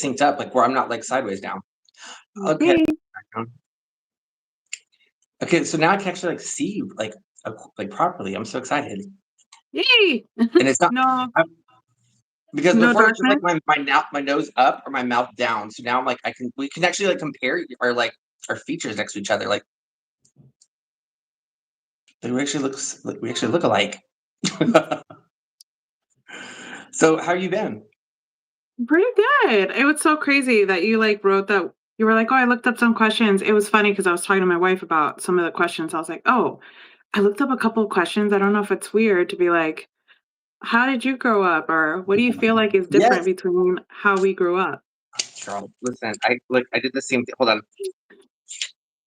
synced up, like where I'm not like sideways now. Okay. Okay. Okay, so now I can actually like see you like properly. I'm so excited. Yay. And it's not No, because no before it was just darkness. like my nose up or my mouth down. So now I'm like we can actually like compare our features next to each other. Like we actually look alike. So how you been? Pretty good. It was so crazy that you like wrote that you were like, "Oh, I looked up some questions." It was funny because I was talking to my wife about some of the questions. I was like, "Oh, I looked up a couple of questions. I don't know if it's weird to be like, how did you grow up? Or what do you feel like is different Yes, between how we grew up?" girl. Listen, I did the same thing. Hold on.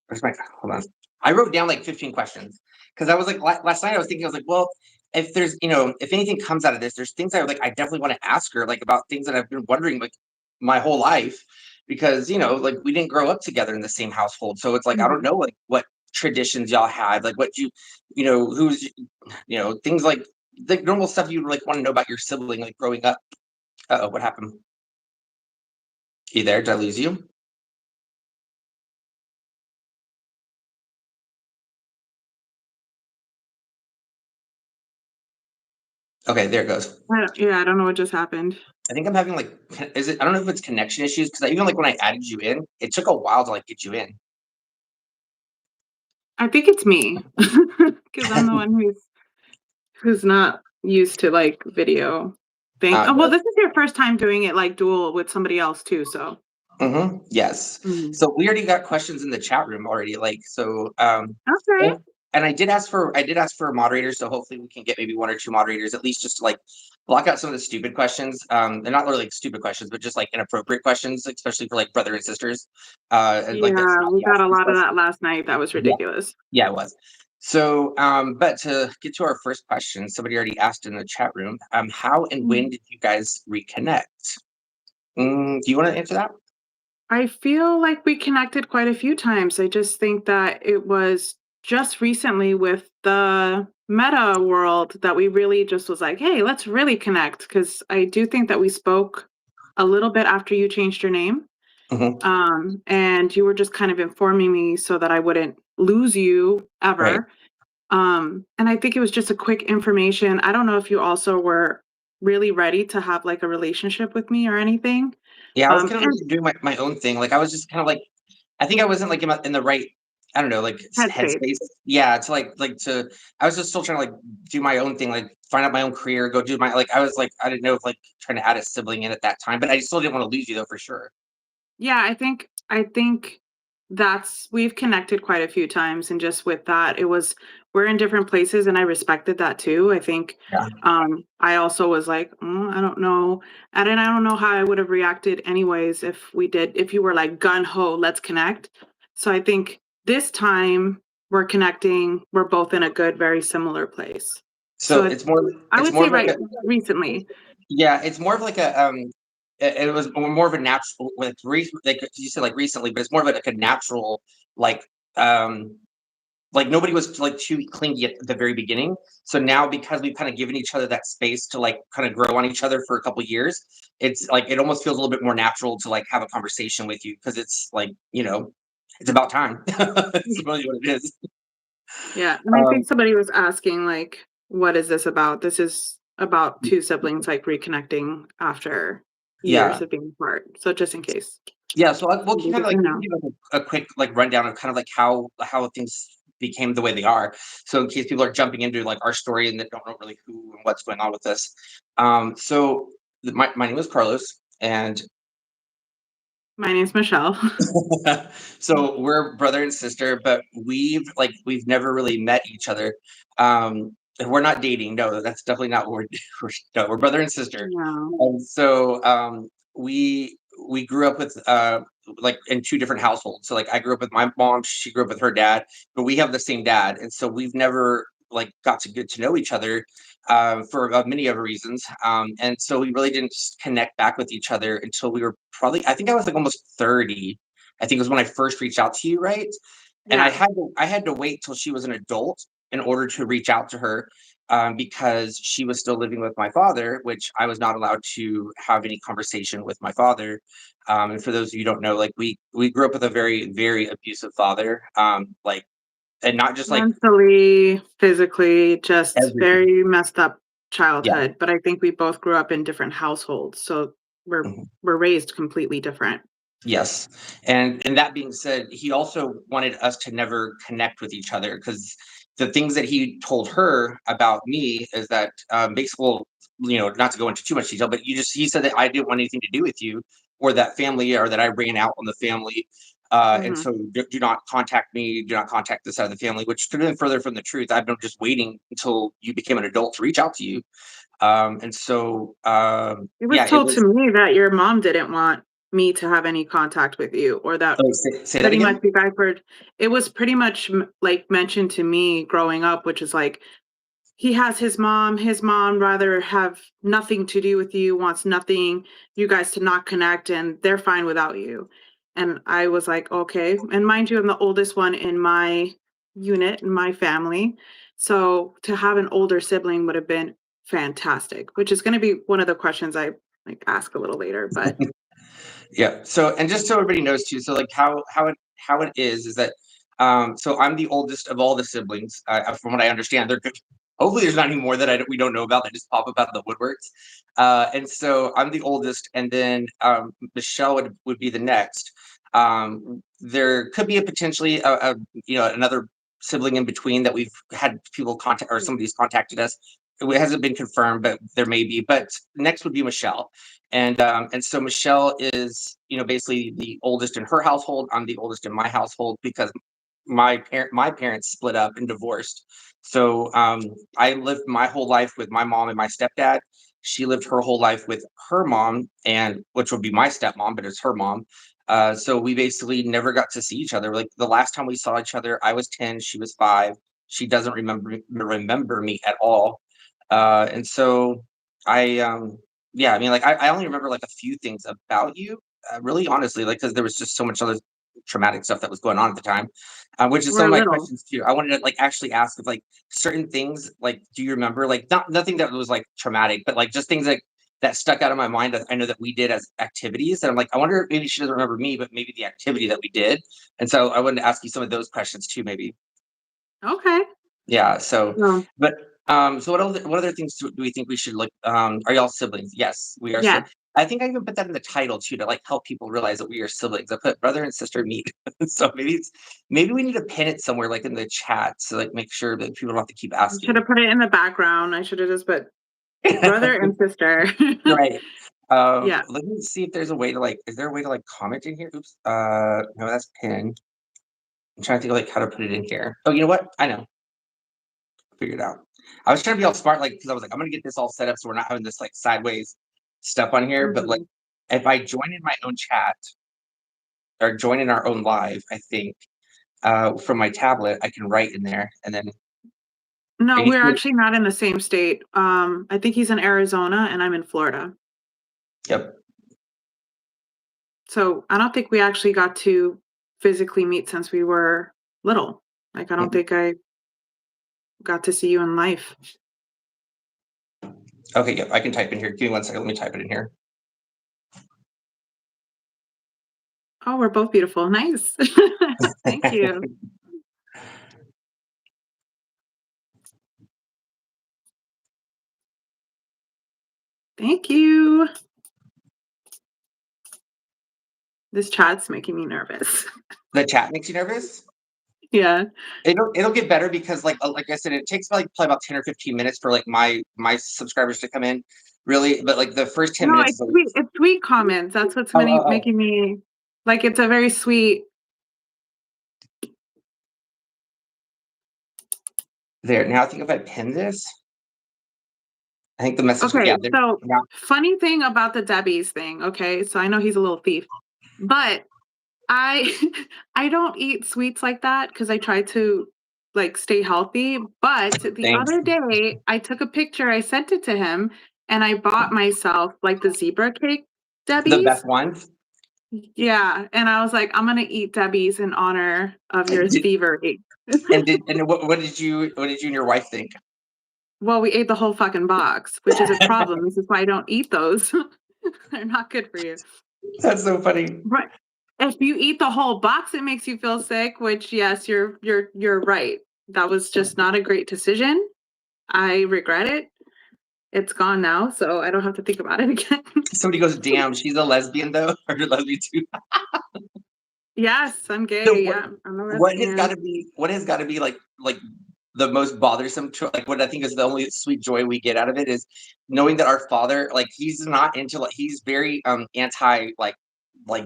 Where's my hold on. I wrote down like 15 questions because I was like last night I was thinking I was like, well, if there's if anything comes out of this, there's things I definitely want to ask her like about things that I've been wondering like my whole life because like we didn't grow up together in the same household, so it's like I don't Mhm. know like what traditions y'all had, like what who's things like the normal stuff you like want to know about your sibling like growing up. Uh-oh, what happened? You there? Did I lose you? Okay, there it goes. Yeah, I don't know what just happened. I think I'm having like, is it? I don't know if it's connection issues because even like when I added you in, it took a while to like get you in. I think it's me because I'm the one who's not used to like video thing. Oh, well, But this is your first time doing it like dual with somebody else too, so. yes. Mhm. So we already got questions in the chat room already. Like so, Okay. and I did ask for moderators, so hopefully we can get maybe one or two moderators at least just to like block out some of the stupid questions. They're not really like stupid questions, but just like inappropriate questions, especially for like brother and sisters. And like that should Yeah, not we be got asked a these lot of that questions. last night. That was Yeah. ridiculous. Yeah, it was. So, but to get to our first question, somebody already asked in the chat room, how and when Mm. did you guys reconnect? Do you want to answer that? I feel like we connected quite a few times. I just think that it was just recently with the meta world that we really just was like, "Hey, let's really connect." Because I do think that we spoke a little bit after you changed your name. Hmm. And you were just kind of informing me so that I wouldn't lose you Right. ever. And I think it was just a quick information. I don't know if you also were really ready to have like a relationship with me or anything. Yeah, I was kind of And like doing my own thing. Like I was just kind of like, I think I wasn't like in the right, I don't know, like headspace. headspace. Yeah, to I was just still trying to like do my own thing, like find out my own career, go do my like. I was like, I didn't know if like trying to add a sibling in at that time, but I still didn't want to lose you though for sure. Yeah, I think that's we've connected quite a few times and just with that it was we're in different places and I respected that too. I think Yeah. I also was like, I don't know. And then I don't know how I would have reacted anyways if you were like gun ho, let's connect. So I think this time we're connecting, we're both in a good, very similar place. So So I it's would more say of like right a recently. Yeah, it's more of like it was more of a natural like you said like recently, but it's more of like a natural like um like nobody was like too clingy at the very beginning. So now because we've kind of given each other that space to like kind of grow on each other for a couple years, it's like it almost feels a little bit more natural to like have a conversation with you because it's like, it's about time. It's really what it is. Yeah, and I Um think somebody was asking, like, what is this about? This is about 2 siblings, like, reconnecting after years yeah. of being apart. So just in case Yeah, so we'll somebody kind of like doesn't we can know. give like a quick like rundown of kind of like how things became the way they are. So in case people are jumping into like our story and they don't know really who and what's going on with this. So my name is Carlos, and My name's Michelle. so we're brother and sister, but we've never really met each other. And we're not dating. No, that's definitely not what we're no, we're brother and sister. No. And so we grew up with like in two different households. So like I grew up with my mom, she grew up with her dad, but we have the same dad, and so we've never like got to get to know each other for many other reasons. And so we really didn't connect back with each other until we were probably, I think I was like almost 30. I think it was when I first reached out to you, right? And Yeah. I had to wait till she was an adult in order to reach out to her. because she was still living with my father, which I was not allowed to have any conversation with my father. And for those of you who don't know, like we grew up with a very, very abusive father. Like, and not just like Mentally, physically, just everything. very messed up Yeah. childhood, but I think we both grew up in different households, so we're Mhm. we're raised completely different. Yes. And that being said, he also wanted us to never connect with each other because the things that he told her about me is that basically, well, not to go into too much detail, but he said that I didn't want anything to do with you or that family or that I ran out on the family. And Mhm. so do not contact me, do not contact this side of the family, which could have been further from the truth. I've been just waiting until you became an adult to reach out to you. And so, It was yeah, it told to was. me that your mom didn't want me to have any contact with you, or that Oh, say that pretty much again. you guys were it was pretty much, like, mentioned to me growing up, which is like, he has his mom rather have nothing to do with you, wants nothing you guys to not connect, and they're fine without you. And I was like, "Okay." And mind you, I'm the oldest one in my unit, in my family. So to have an older sibling would have been fantastic, which is gonna be one of the questions I, like, ask a little later, but Yeah. So, and just so everybody knows too, so like how it is that so I'm the oldest of all the siblings. From what I understand, there could hopefully there's not any more that we don't know about that just pop up out of the woodworks. And so I'm the oldest, and then Michelle would be the next. There could be a potentially another sibling in between that we've had people contact or somebody's contacted us. It hasn't been confirmed, but there may be. But next would be Michelle. And so Michelle is, basically the oldest in her household. I'm the oldest in my household because my parents split up and divorced. So I lived my whole life with my mom and my stepdad. She lived her whole life with her mom, and which would be my stepmom, but it's her mom. So we basically never got to see each other. Like the last time we saw each other, I was 10, she was 5. She doesn't remember me at all. And so I yeah, I mean, like I only remember like a few things about you, really honestly, like because there was just so much other traumatic stuff that was going on at the time, which is some we're of my little. questions too. I wanted to like actually ask if like certain things, like, do you remember like nothing that was like traumatic, but like just things that stuck out of my mind that I know that we did as activities. And I'm like, I wonder if maybe she doesn't remember me, but maybe the activity that we did. And so I wanted to ask you some of those questions too, maybe. Okay. Yeah, so Well, but, so what other things do we think we should look are y'all siblings? Yes, we are yeah. I think I even put that in the title too to, like, help people realize that we are siblings. I put brother and sister meet. So maybe we need to pin it somewhere, like, in the chat to, like, make sure that people don't have to keep I should asking. have put it in the background. I should have just put brother and sister. Right. Yeah. Let me see if there's a way to, like is there a way to, like, comment in here? Oops, no, that's pinned. I'm trying to think of, like, how to put it in here. Oh, you know what? I know. Figured out. I was trying to be all smart, like, because I was like, I'm gonna get this all set up so we're not having this like sideways stuff on here. But like, Mhm. if I join in my own chat or join in our own live, I think from my tablet, I can write in there, and then No, and you we're can, actually not in the same state. I think he's in Arizona and I'm in Florida. yep. So I don't think we actually got to physically meet since we were little. Like, I don't Mhm. think I got to see you in life. Okay, yep. I can type in here. Give me 1 second. Let me type it in here. Oh, we're both beautiful. Nice. Thank you. Thank you. This chat's making me nervous. The chat makes you nervous. Yeah. It'll get better because like I said, it takes like probably about 10 or 15 minutes for like my subscribers to come in, really. But like the first ten No, minutes is like, it's sweet comments. That's what's oh oh oh making me like, it's a very sweet. there. Now I think if I pin this, I think the message, Okay, yeah, there so now. funny thing about the Debbie's thing, okay? So I know he's a little thief, but I I don't eat sweets like that because I try to, like, stay healthy, but the Thanks. other day, I took a picture, I sent it to him, and I bought myself, like, the zebra cake The best Debbie's. ones. Yeah, and I was like, "I'm gonna eat Debbie's in honor of your Did thievery." and what did you and your wife think? Well, we ate the whole fucking box, which is a problem. This is why I don't eat those. They're not good for you. That's so funny. Right. If you eat the whole box, it makes you feel sick, which yes, you're right. That was just not a great decision. I regret it. It's gone now, so I don't have to think about it again. Somebody goes, "Damn, she's a lesbian though," or you're lesbian too. Yes, I'm So gay. Yeah, I'm a what has got lesbian. to be like the most bothersome like what I think is the only sweet joy we get out of it is knowing that our father like he's not into like he's very anti like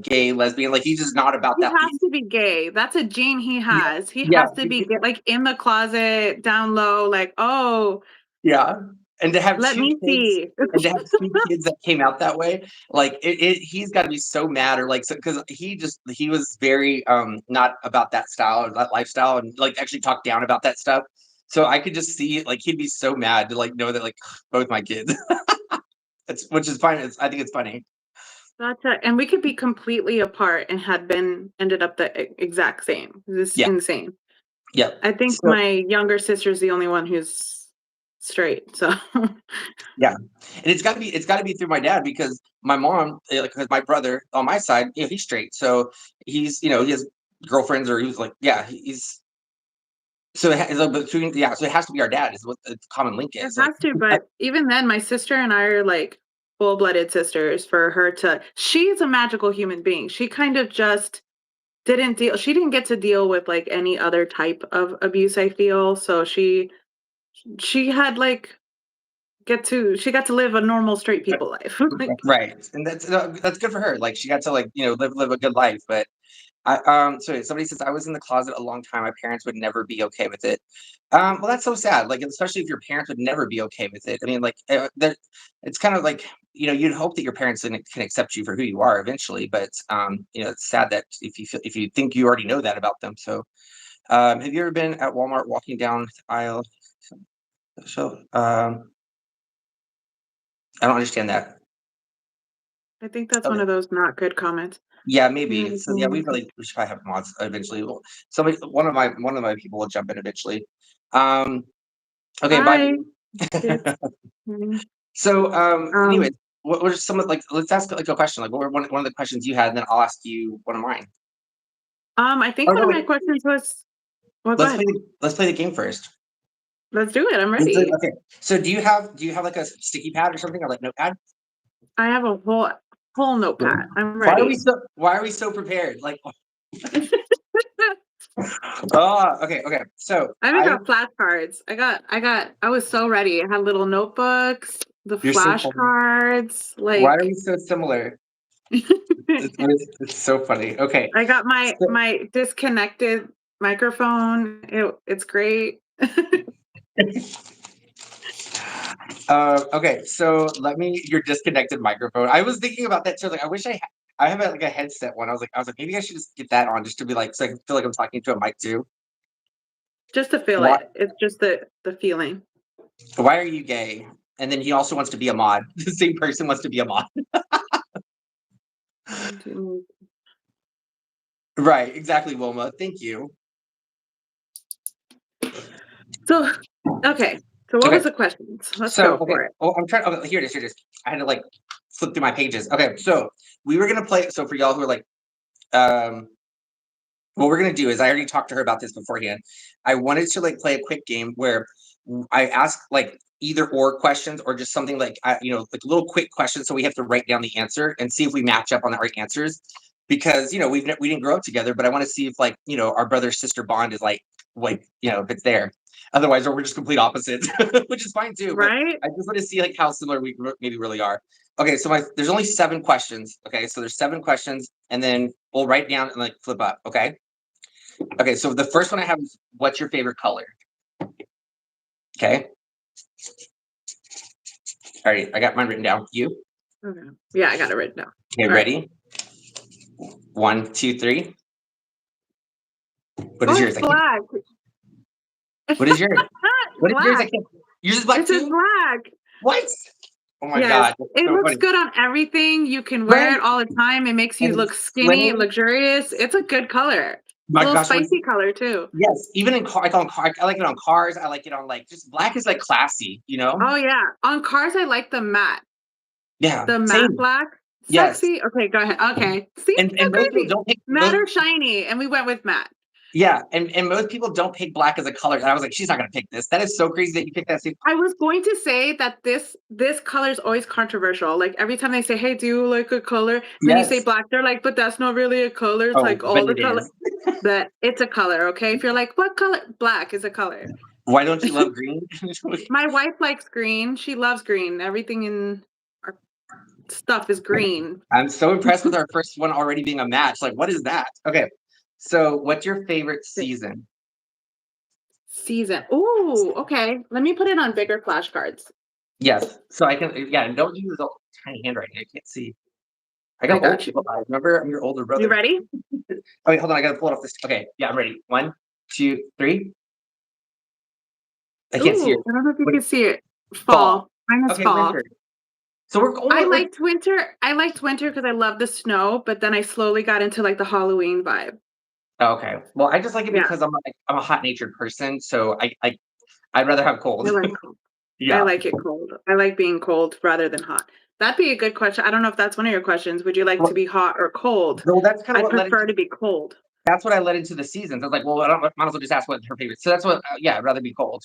gay lesbian like he's just not about He that. has to be gay. That's a gene he Yeah, has. He yeah, has to be gay, like in the closet, down low, like, oh, yeah. And to have let two me kids see. and to have two kids that came out that way, like he's got to be so mad or like so because he was very not about that style or that lifestyle and like actually talked down about that stuff. So I could just see like he'd be so mad to like know that like both my kids. It's which is fine. I think it's funny. And we could be completely apart and had been ended up the exact same. This is Yeah, insane. yeah. I think So my younger sister's the only one who's straight. So yeah, and it's got to be through my dad because my mom, like, 'cause my brother on my side, he's straight, so he's he has girlfriends or he was like, yeah, he's so between so it has to be our dad is what the common link it is like. has to, but even then, my sister and I are like full-blooded sisters for her to she's a magical human being. She kind of just she didn't get to deal with like any other type of abuse, I feel. So she had like she got to live a normal straight people life. Like Right, and that's good for her. Like she got to like live a good life, but sorry, somebody says I was in the closet a long time. My parents would never be okay with it. Well, that's so sad. Like, especially if your parents would never be okay with it. I mean, like, it's kind of like you'd hope that your parents can accept you for who you are eventually. But it's sad that if you think you already know that about them. So, have you ever been at Walmart walking down the aisle? So, I don't understand that. I think that's one Okay. of those not good comments. Yeah, Yeah, maybe. So yeah, we should probably have mods eventually. Well, somebody one of my people will jump in eventually. Um, okay, bye. bye, kids. Mhm. So, anyways, Um, what were some of like? Let's ask like a question. Like, what were one of the questions you had, and then I'll ask you one of mine. I Oh think one no, of wait. my questions was, well, go ahead. Let's play the game first. Let's do it. I'm ready. Okay. So, do you have like a sticky pad or something or like notepad? I have a whole notepad. I'm Why are we ready. so prepared? Like, okay. So I even got flashcards. I was so ready. I had little notebooks, the you're so funny. flashcards, Why are like we so similar? It's so funny. Okay. I got So, my disconnected microphone. It's great. okay, so let me your disconnected microphone. I was thinking about that too. Like, I wish I have like a headset one. I was like, maybe I should just get that on just to be like, so I can feel like I'm talking to a mic too. Just to feel Why? it. It's just the feeling. Why are you gay? And then he also wants to be a mod. The same person wants to be a mod. Right? Exactly, Wilma. Thank you. So, okay. So what was Okay. the questions? Let's So go okay. for it. Oh, I'm trying. Okay, here it is. Here it is. I had to like flip through my pages. Okay, so we were gonna play. So for y'all who are like, um, what we're gonna do is I already talked to her about this beforehand. I wanted to like play a quick game where I ask like either or questions or just something like like little quick questions so we have to write down the answer and see if we match up on the right answers because we didn't grow up together but I want to see if like our brother sister bond is like if it's there. Otherwise we're just complete opposites, which is fine too. But Right? I just want to see like how similar we maybe really are. Okay, so there's only 7 questions. Okay, so there's 7 questions, and then we'll write down and like flip up. Okay, so the first one I have is what's your favorite color? Okay. All right, I got mine written down. You? Okay. Yeah, I got it written down. Okay, All right. ready? 1, 2, 3. What Oh, is it's yours? I can't. black. What is yours? It's What is yours? I black. can't. Yours is black It says too? black. What? Oh my Yes. god, that's It so looks funny. good on everything. You can wear Right? it all the time. It makes you And look it's skinny and slimming. luxurious. It's a good color. A My little gosh, what is spicy color too. yes, even in car I like it on cars, I like it on, like just black is, like, classy, you know? Oh, yeah. On cars, I like Yeah, the matte same. black. Yes, Sexy? Okay, go ahead. Okay. See, so and most people crazy. don't pick Matte or shiny, and we went with matte. yeah, and most people don't pick black as a color, and I was like, "She's not gonna pick this." That is so crazy that you picked that too. I was going to say that this color is always controversial. Like every time they say, "Hey, do you like a color?" And then you say Yes. black, they're like, "But that's not really a color. It's Oh, like but all the it color." is. But it's a color, okay? If you're like, "What color?" Black is a color. Why don't you love green? My wife likes green. She loves green. Everything in our stuff is green. I'm so impressed with our first one already being a match, like, what is that? Okay, so what's your favorite season? Season. Ooh, okay. Let me put it on bigger flashcards. Yes, so I can yeah, and don't use a tiny handwriting, I can't see. I I got old got you. people eyes, remember? I'm your older You brother. ready? Okay, hold on, I gotta pull it off this okay, yeah, I'm ready. 1, 2, 3. I can't see it. Ooh, I don't know if you What can see it. fall. Fall. Mine is Okay, winter. fall. So we're I almost like liked winter. I liked winter because I love the snow, but then I slowly got into like the Halloween vibe. oh, okay. Well, I just like it Yeah, because I'm a hot-natured person, so I'd rather have I cold. like cold. I Yeah. like it cold. I like being cold rather than hot. That'd be a good question. I don't know if that's one of your questions. Would you like to Well be hot or cold? well, that's kinda I what led prefer into to be cold. that's what I led into the seasons. I was like, "Well, I don't might as well just ask what her favorite" so that's what yeah, I'd rather be cold.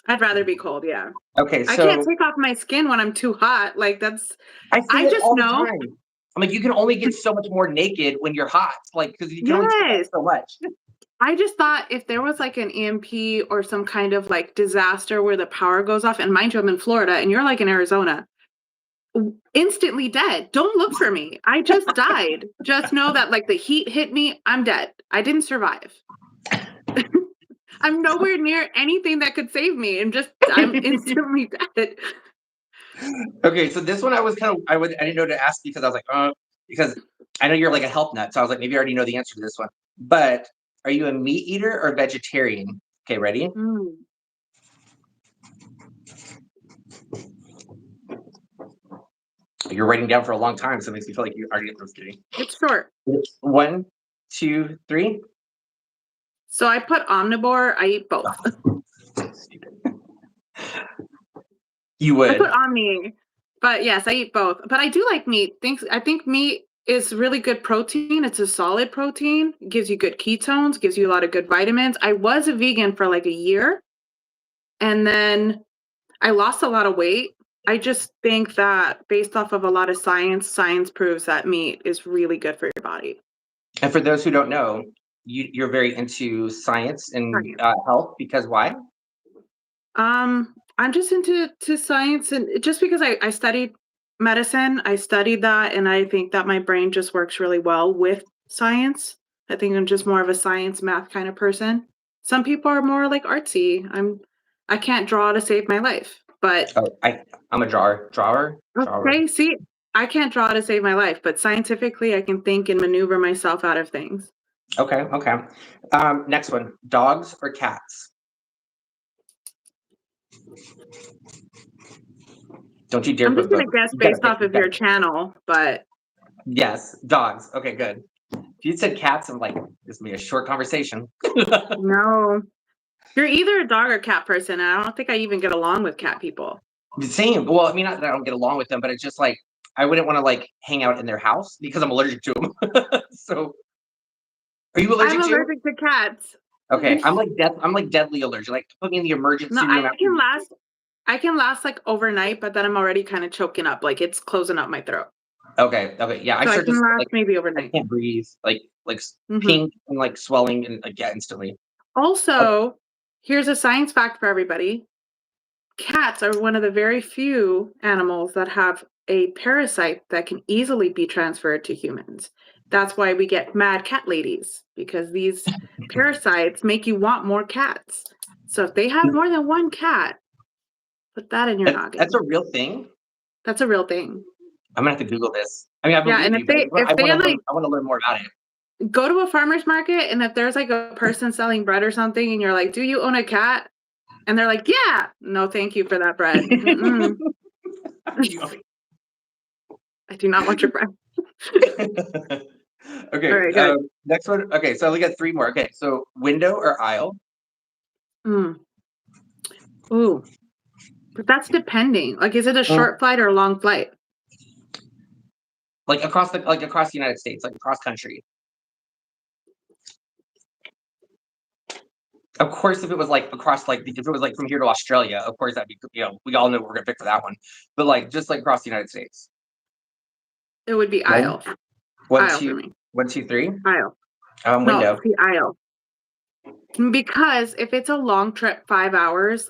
I'd rather be cold, yeah. Okay, I can't so take off my skin when I'm too hot. Like that's I say I that just all the know. time. I'm like, "You can only get so much more naked when you're hot, like because you can only take off Yes. so much." I just thought if there was like an EMP or some kind of like disaster where the power goes off, and mind you, I'm in Florida and you're like in Arizona, instantly dead. Don't look for me. I just died. Just know that like the heat hit me. I'm dead. I didn't survive. I'm nowhere near anything that could save me. I'm instantly dead. Okay, so this one I was kind of I didn't know to ask because I was like, because I know you're like a health nut, so I was like, maybe I already know the answer to this one. But are you a meat eater or vegetarian? Okay, ready? Mm, You're writing down for a long time, so it makes me feel like you already. I'm just kidding. it's short. 1, 2, 3. So I put omnivore. I eat both. You I put would. omni, but yes, I eat both. But I do like meat. I think meat is really good protein. It's a solid protein. It gives you good ketones, gives you a lot of good vitamins. I was a vegan for like a year, and then I lost a lot of weight. I just think that based off of a lot of science, science proves that meat is really good for your body. And for those who don't know, you're very into science and Right. health because why? I'm just into science and just because I studied medicine, I studied that and I think that my brain just works really well with science. I think I'm just more of a science math kind of person. Some people are more like artsy. I can't draw to save my life. But Oh, I'm a drawer. okay, see, I can't draw to save my life, but scientifically I can think and maneuver myself out of things. Okay, okay. Next one, dogs or cats? Don't you dare I'm just put both. gonna guess You gotta based pick. off You of gotta your pick. channel, but Yes, dogs. Okay, good. If you said cats, I'm like, this will be a short conversation. no. You're either a dog or cat person, and I don't think I even get along with cat people. Same. Well, I mean, not that I don't get along with them, but it's just like I wouldn't want to like hang out in their house because I'm allergic to them. So, are you I'm allergic to? allergic to cats. Okay, I'm like deadly allergic. Like put me in the No, emergency room after. I can last like overnight, but then I'm already kind of choking up, like it's closing up my throat. Okay, okay, yeah. I So I start to can last like maybe I overnight. can't breathe, Hmm. pink and like swelling and like yeah, instantly. Oh, Also, here's a science fact for everybody. Cats are one of the very few animals that have a parasite that can easily be transferred to humans. That's why we get mad cat ladies, because these parasites make you want more cats. So if they have more than one cat, put that in your that's noggin. a real thing. That's a real thing. I'm gonna have to Google this. I mean, I Yeah, believe and you, but if I want they to learn. like I want to learn more about it. go to a farmer's market and if there's like a person selling bread or something and you're like, "Do you own a cat?" And they're like, "Yeah." "No, thank you for that bread." Mm-mm. You- I do not want your bread. Okay, Alright, good. next one. Okay, so we got three more. Okay, so window or aisle? Mm. Ooh, but that's depending. Like, is it a Mm, short flight or a long flight? like across the United States, like across country. Of course, if it was like across, like if it was like from here to Australia, of course that'd be, we all know what we're gonna pick for that one. But like just like across the United States. It would be Ready? aisle. One, Aisle for two, me. one, two, three. Aisle. No, Window. see, aisle. Because if it's a long trip, 5 hours,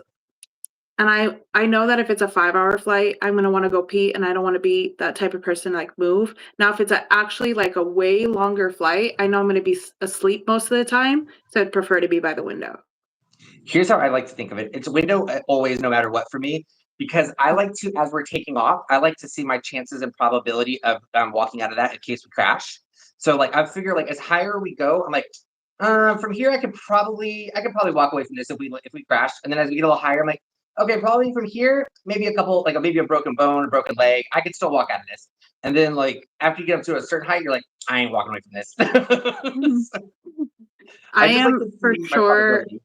and I know that if it's a 5-hour flight, I'm gonna wanna go pee, and I don't wanna be that type of person, like, move. Now, if it's actually, like, a way longer flight, I know I'm gonna be asleep most of the time, so I'd prefer to be by the window. Here's how I like to think of it. It's a window always, no matter what for me, because I like to, as we're taking off, I like to see my chances and probability of walking out of that in case we crash. So like I figure like as higher we go, I'm like, from here I could probably walk away from this if we crash. And then as we get a little higher, I'm like, okay, probably from here, maybe a couple like maybe a broken bone, a broken leg, I could still walk out of this. And then like after you get up to a certain height, you're like, I ain't walking away from Mhm. this. So I I just like am to for see my sure probability.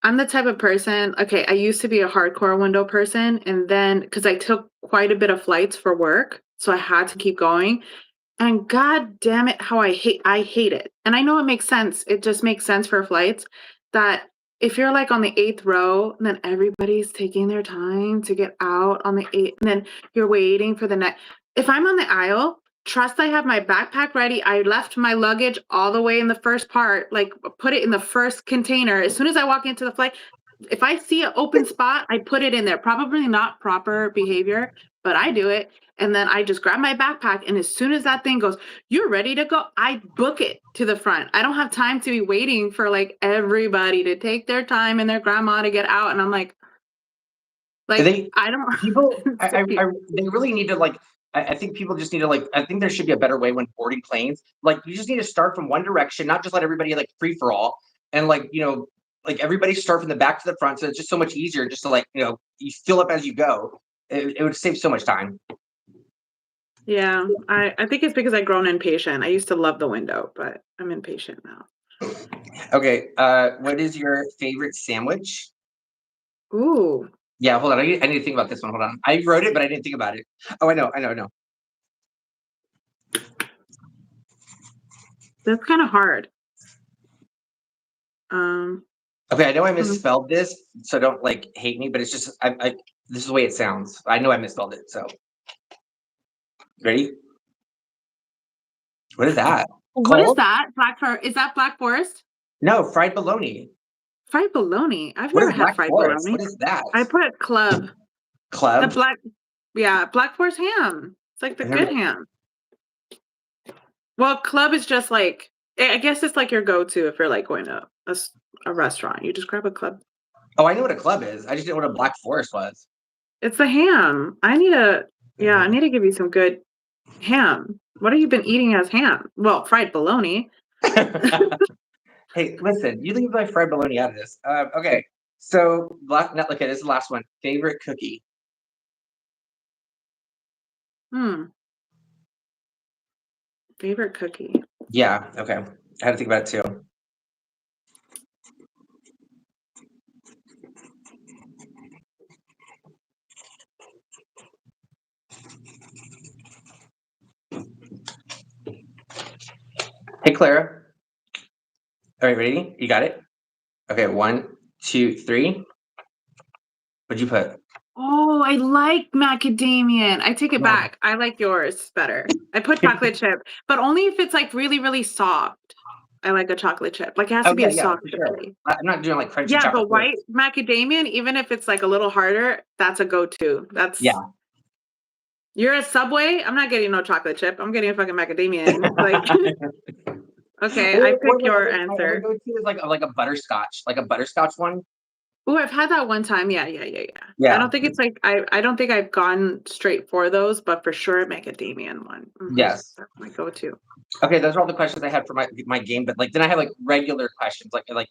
I'm the type of person okay, I used to be a hardcore window person, and then because I took quite a bit of flights for work, so I had to keep going, and god damn it, how I hate it. And I know it makes sense. It just makes sense for flights that if you're like on the 8th row, and then everybody's taking their time to get out on the 8th, and then you're waiting for the next. If I'm on the aisle, trust I have my backpack ready. I left my luggage all the way in the first part, like put it in the first container. As soon as I walk into the flight, if I see an open spot, I put it in there. Probably not proper behavior, but I do it. And then I just grab my backpack. And as soon as that thing goes, you're ready to go, I book it to the front. I don't have time to be waiting for like everybody to take their time and their grandma to get out. And I'm like, They I don't, people it's so cute. they really need to like I think people just need to like I think there should be a better way when boarding planes. Like you just need to start from one direction, not just let everybody like free for all and like like everybody start from the back to the front. So it's just so much easier just to like, you fill up as you go. It would save so much time. Yeah, I think it's because I've grown impatient. I used to love the window, but I'm impatient now. Okay, what is your favorite sandwich? Ooh, Yeah, hold on. I need to think about this one. Hold on. I wrote it, but I didn't think about it. Oh, I know. that's kind of hard. Um, Okay, I know I hmm. misspelled this, so don't like hate me, but it's just this is the way it sounds. I know I misspelled it. So ready? What is that? What is Cold? that? Is that Black Forest? No, fried bologna. Fried bologna. I've What never is had Black fried Forest? bologna. What is that? I put club. The Club? black, yeah, Black Forest ham. It's like the I've good never. ham. Well, club is just like I guess it's like your go-to if you're like going to a restaurant. You just grab a club. Oh, I know what a club is. I just didn't know what a Black Forest was. It's the ham. Yeah, I need to give you some good ham. What have you been eating as ham? Well, fried bologna. Hey, listen, you leave my fried bologna out of this. Okay, so okay, this is the last one. Favorite cookie? Hmm. Favorite cookie. Yeah. Okay, I had to think about it too. Hey, Clara. All right, ready? You got it? Okay, one, two, three. What'd you put? Oh, I like macadamia. I take it Yeah. back. I like yours better. I put chocolate chip, but only if it's like really, really soft. I like a chocolate chip. Like it has to Oh be yeah, a yeah, soft for sure. cookie. I'm not doing like crunchy Yeah, chocolate but white chips. macadamia, even if it's like a little harder, that's a go-to. That's Yeah. you're a Subway. I'm not getting no chocolate chip. I'm getting a fucking macadamia. Like, okay, I Or pick my your other answer. go-to is like a butterscotch, like a butterscotch one. Oh, I've had that one time. Yeah. I Yeah. don't think it's like I don't think I've gone straight for those, but for sure a macadamia one. Yes. That's my go-to. Okay, those are all the questions I had for my game, but like then I have like regular questions, like like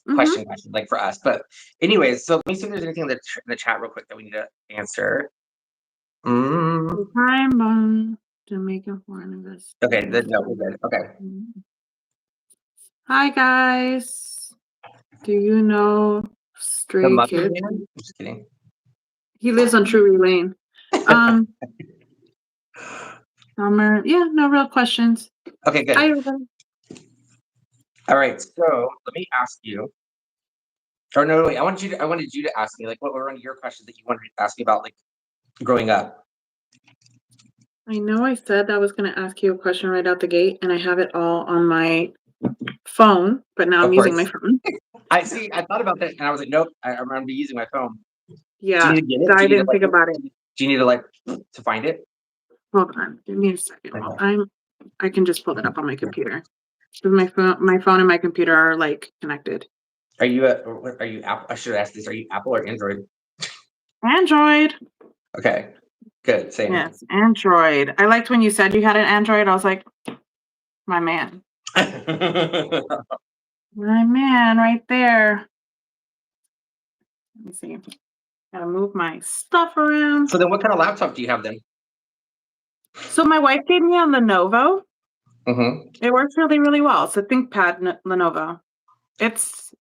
Mhm. questions like for us. But anyways, so let me see if there's anything in the chat real quick that we need to answer. Mm, Time bomb. Jamaican foreign investors. Okay, no, we're good. Okay. Hi guys. Do you know The Stray Muffin Kid? Man? I'm just kidding. He lives on Drury Lane. Um, Summer. Yeah, no real questions. Okay, Hi good. everybody. All right, so let me ask you. Or no, wait, I wanted you to ask me, like, what were one of your questions that you wanted to ask me about, like, growing up? I know I said I was going to ask you a question right out the gate, and I have it all on my phone, but now I'm Of using my course. phone. I see. I thought about that, and I was like, nope. I remember using my phone. Do you Yeah, need to get it? Do I you need to didn't like? think about it. Do you need to like to find it? Hold on, give me a second. While Okay. I can just pull it up on my computer. 'Cause my phone and my computer are like connected. Are you are you Apple? I should ask this. Are you Apple or Android? Android. Okay. Good. Same. Yes, Android. I liked when you said you had an Android. I was like, my man. My man right there. Let me see. Gotta move my stuff around. So then, what kind of laptop do you have then? So my wife gave me a Lenovo. Mm-hmm. It works really, really well. It's a ThinkPad Lenovo. It's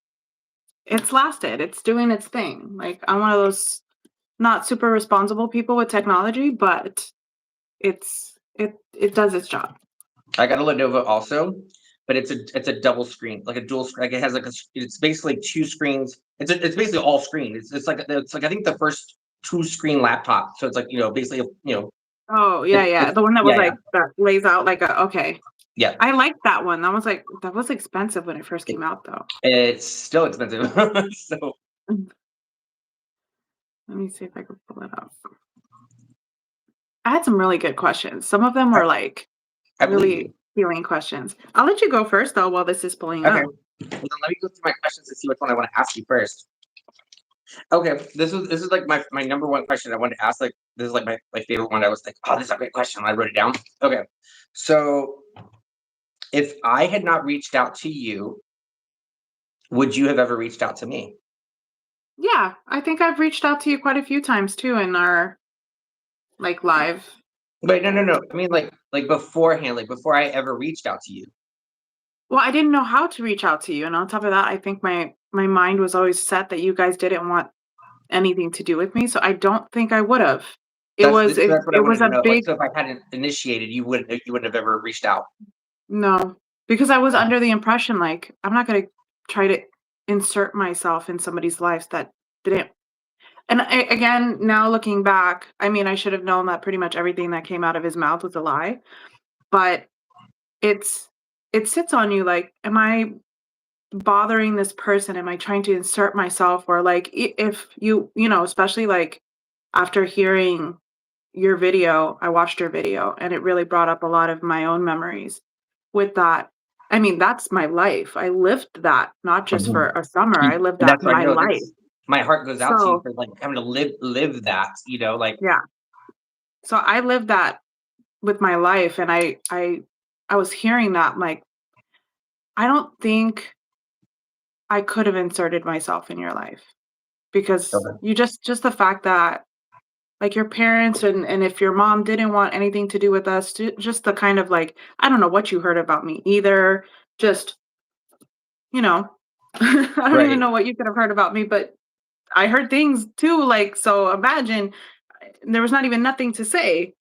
it's lasted. It's doing its thing. Like I'm one of those not super responsible people with technology, but it does its job. I got a Lenovo also, but it's a double screen, like a dual screen. Like it has like it's basically two screens. It's basically all screen. It's like I think the first two screen laptop. So it's like basically Oh yeah, yeah. it's The one that was yeah, yeah, like that lays out like a okay. yeah. I liked that one. That was expensive when it first It, came out though. it's still expensive. So Let me see if I can pull it up. I had some really good questions. Some of them I, were like I believe really you. healing questions. I'll let you go first though while this is pulling Okay. up. Well, then let me go through my questions and see which one I want to ask you first. Okay, this is like my number one question I wanted to ask. Like this is like my favorite one. I was like, oh, this is a great question. I wrote it down. Okay, so if I had not reached out to you, would you have ever reached out to me? Yeah, I think I've reached out to you quite a few times too in our like live. Wait, no, no, no. I mean, like beforehand, like before I ever reached out to you. Well, I didn't know how to reach out to you, and on top of that, I think my mind was always set that you guys didn't want anything to do with me, so I don't think I would have. That's what I It wanted was to a know. Like, big so if I hadn't initiated, you wouldn't have ever reached out. no, because I was Okay. under the impression like I'm not going to try to insert myself in somebody's lives that didn't. And again, now looking back, I mean, I should have known that pretty much everything that came out of his mouth was a lie, but it's it sits on you like, am I bothering this person? Am I trying to insert myself? Or like if especially like after hearing your video, I watched your video and it really brought up a lot of my own memories with that. I mean, that's my life. I lived that not just for Mhm. a summer. I lived And that that's why I my know life. that's my heart goes out to you So, for like having to live that. Like yeah. So I lived that with my life and I was hearing that I'm like I don't think I could have inserted myself in your life because okay. you just the fact that like your parents and if your mom didn't want anything to do with us just the kind of like I don't know what you heard about me either just you know I don't even Right, know what you could have heard about me but I heard things too like so imagine there was not even nothing to say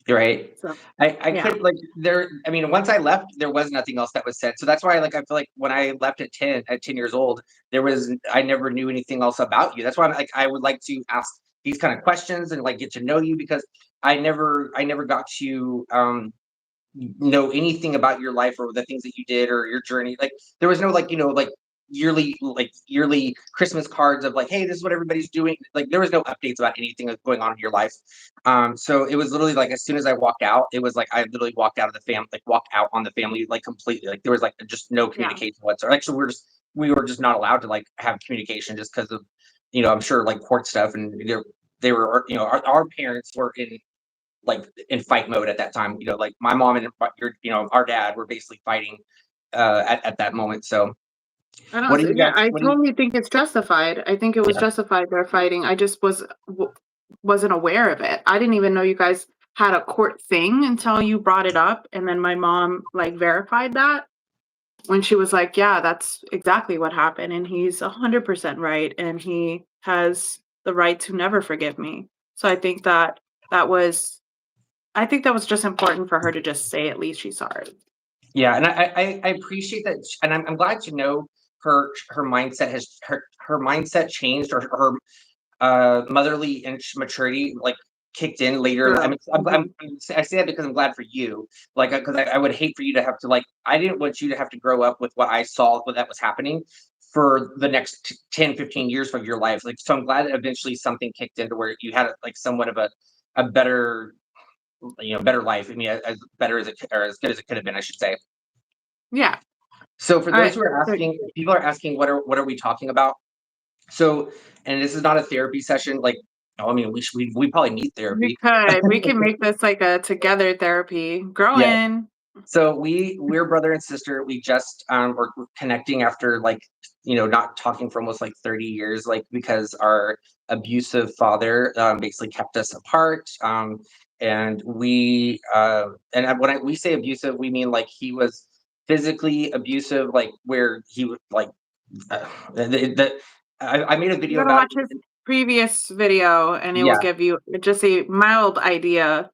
right. so I yeah could like there. I mean, once I left, there was nothing else that was said. So that's why like I feel like when I left at 10 years old, I never knew anything else about you. That's why I'm like I would like to ask these kind of questions and like get to know you because I never got to know anything about your life or the things that you did or your journey. Like there was no like yearly Christmas cards of like, hey, this is what everybody's doing. Like there was no updates about anything that's going on in your life. So it was literally like as soon as I walked out, it was like I literally walked out of the family, like walked out on the family like completely. Like there was like just no yeah communication whatsoever. Actually, we were just not allowed to like have communication just because of I'm sure like court stuff and they were our parents were in fight mode at that time. Like my mom and our dad were basically fighting at that moment. So I don't what do s you yeah, guys? I What do you? totally think it's justified. I think it was Yeah. justified, their fighting. I just wasn't aware of it. I didn't even know you guys had a court thing until you brought it up, and then my mom, like, verified that when she was like, "Yeah, that's exactly what happened, and he's 100% right, and he has the right to never forgive me." So that was I think that was just important for her to just say at least she's sorry. Yeah, and I appreciate that, and I'm glad to know her mindset has her mindset changed, or her motherly maturity like kicked in later. I True. mean, Mhm. I say that because I'm glad for you, like, because I would hate for you to have to, like, I didn't want you to have to grow up with what I saw, what that was happening for the next 10, 15 years of your life. Like, so I'm glad that eventually something kicked into where you had like somewhat of a better, better life. I mean, as better as or as good as it could have been, I should say. Yeah. So for those Alright. who are So asking, people are asking, what are we talking about? So, and this is not a therapy session. Like, oh, I mean, we probably need you therapy. could. We can make this like a together therapy. Grow Yeah. in. So we're brother and sister. We just we're connecting after, like, not talking for almost like 30 years, like, because our abusive father basically kept us apart. And we say abusive, we mean like he was physically abusive, like where he would like I made a You video gotta about watch his previous video, and it will yeah, give you just a mild idea,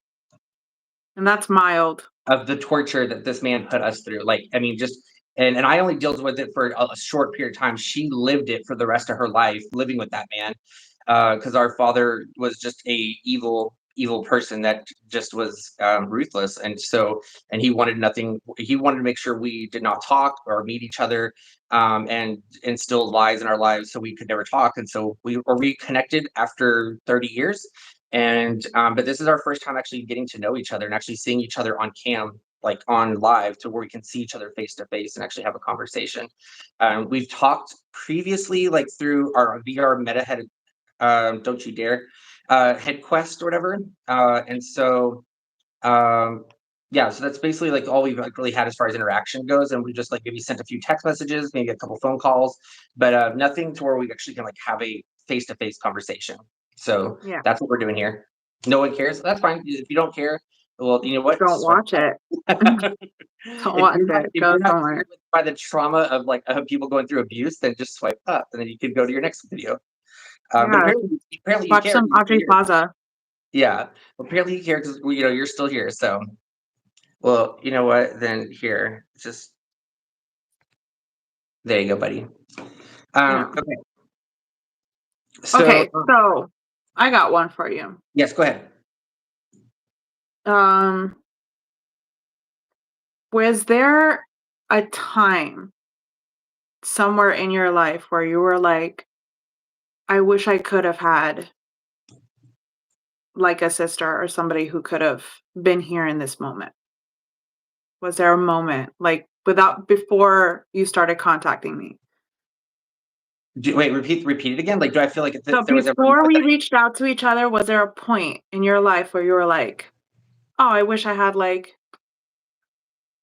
and that's mild. of the torture that this man put us through. Like, I mean, just and I only dealt with it for a short period of time. She lived it for the rest of her life, living with that man, because our father was just a evil person that just was ruthless. And he wanted nothing. He wanted to make sure we did not talk or meet each other, and instilled lies in our lives so we could never talk. And so we were reconnected after 30 years. And but this is our first time actually getting to know each other and actually seeing each other on cam, like on live, to where we can see each other face to face and actually have a conversation. We've talked previously, like through our VR meta head, don't you dare, head quest or whatever. And so yeah, so that's basically like all we've like really had as far as interaction goes. And we just like maybe sent a few text messages, maybe a couple phone calls, but nothing to where we actually can like have a face to face conversation. So Yeah. that's what we're doing here. No one cares. That's fine. If you don't care, well, you know what? Don't Swipe watch it. up. Don't watch it. If Go you're not somewhere. triggered by the trauma of like of people going through abuse, then just swipe up, and then you could go to your next video. But Yeah, apparently you watch care some 'cause you're still Audrey here. Plaza. Yeah, apparently you care because you're still here. So, well, you know what? Then here, just there you go, buddy. Yeah. Okay. So, Okay, so I got one for you. yes, go ahead. Um, was there a time somewhere in your life where you were like, I wish I could have had like a sister or somebody who could have been here in this moment? Was there a moment like without before you started contacting me? Wait, repeat it again. Like, do I feel like So there was ever a moment before we that reached out to each other, was there a point in your life where you were like, "Oh, I wish I had like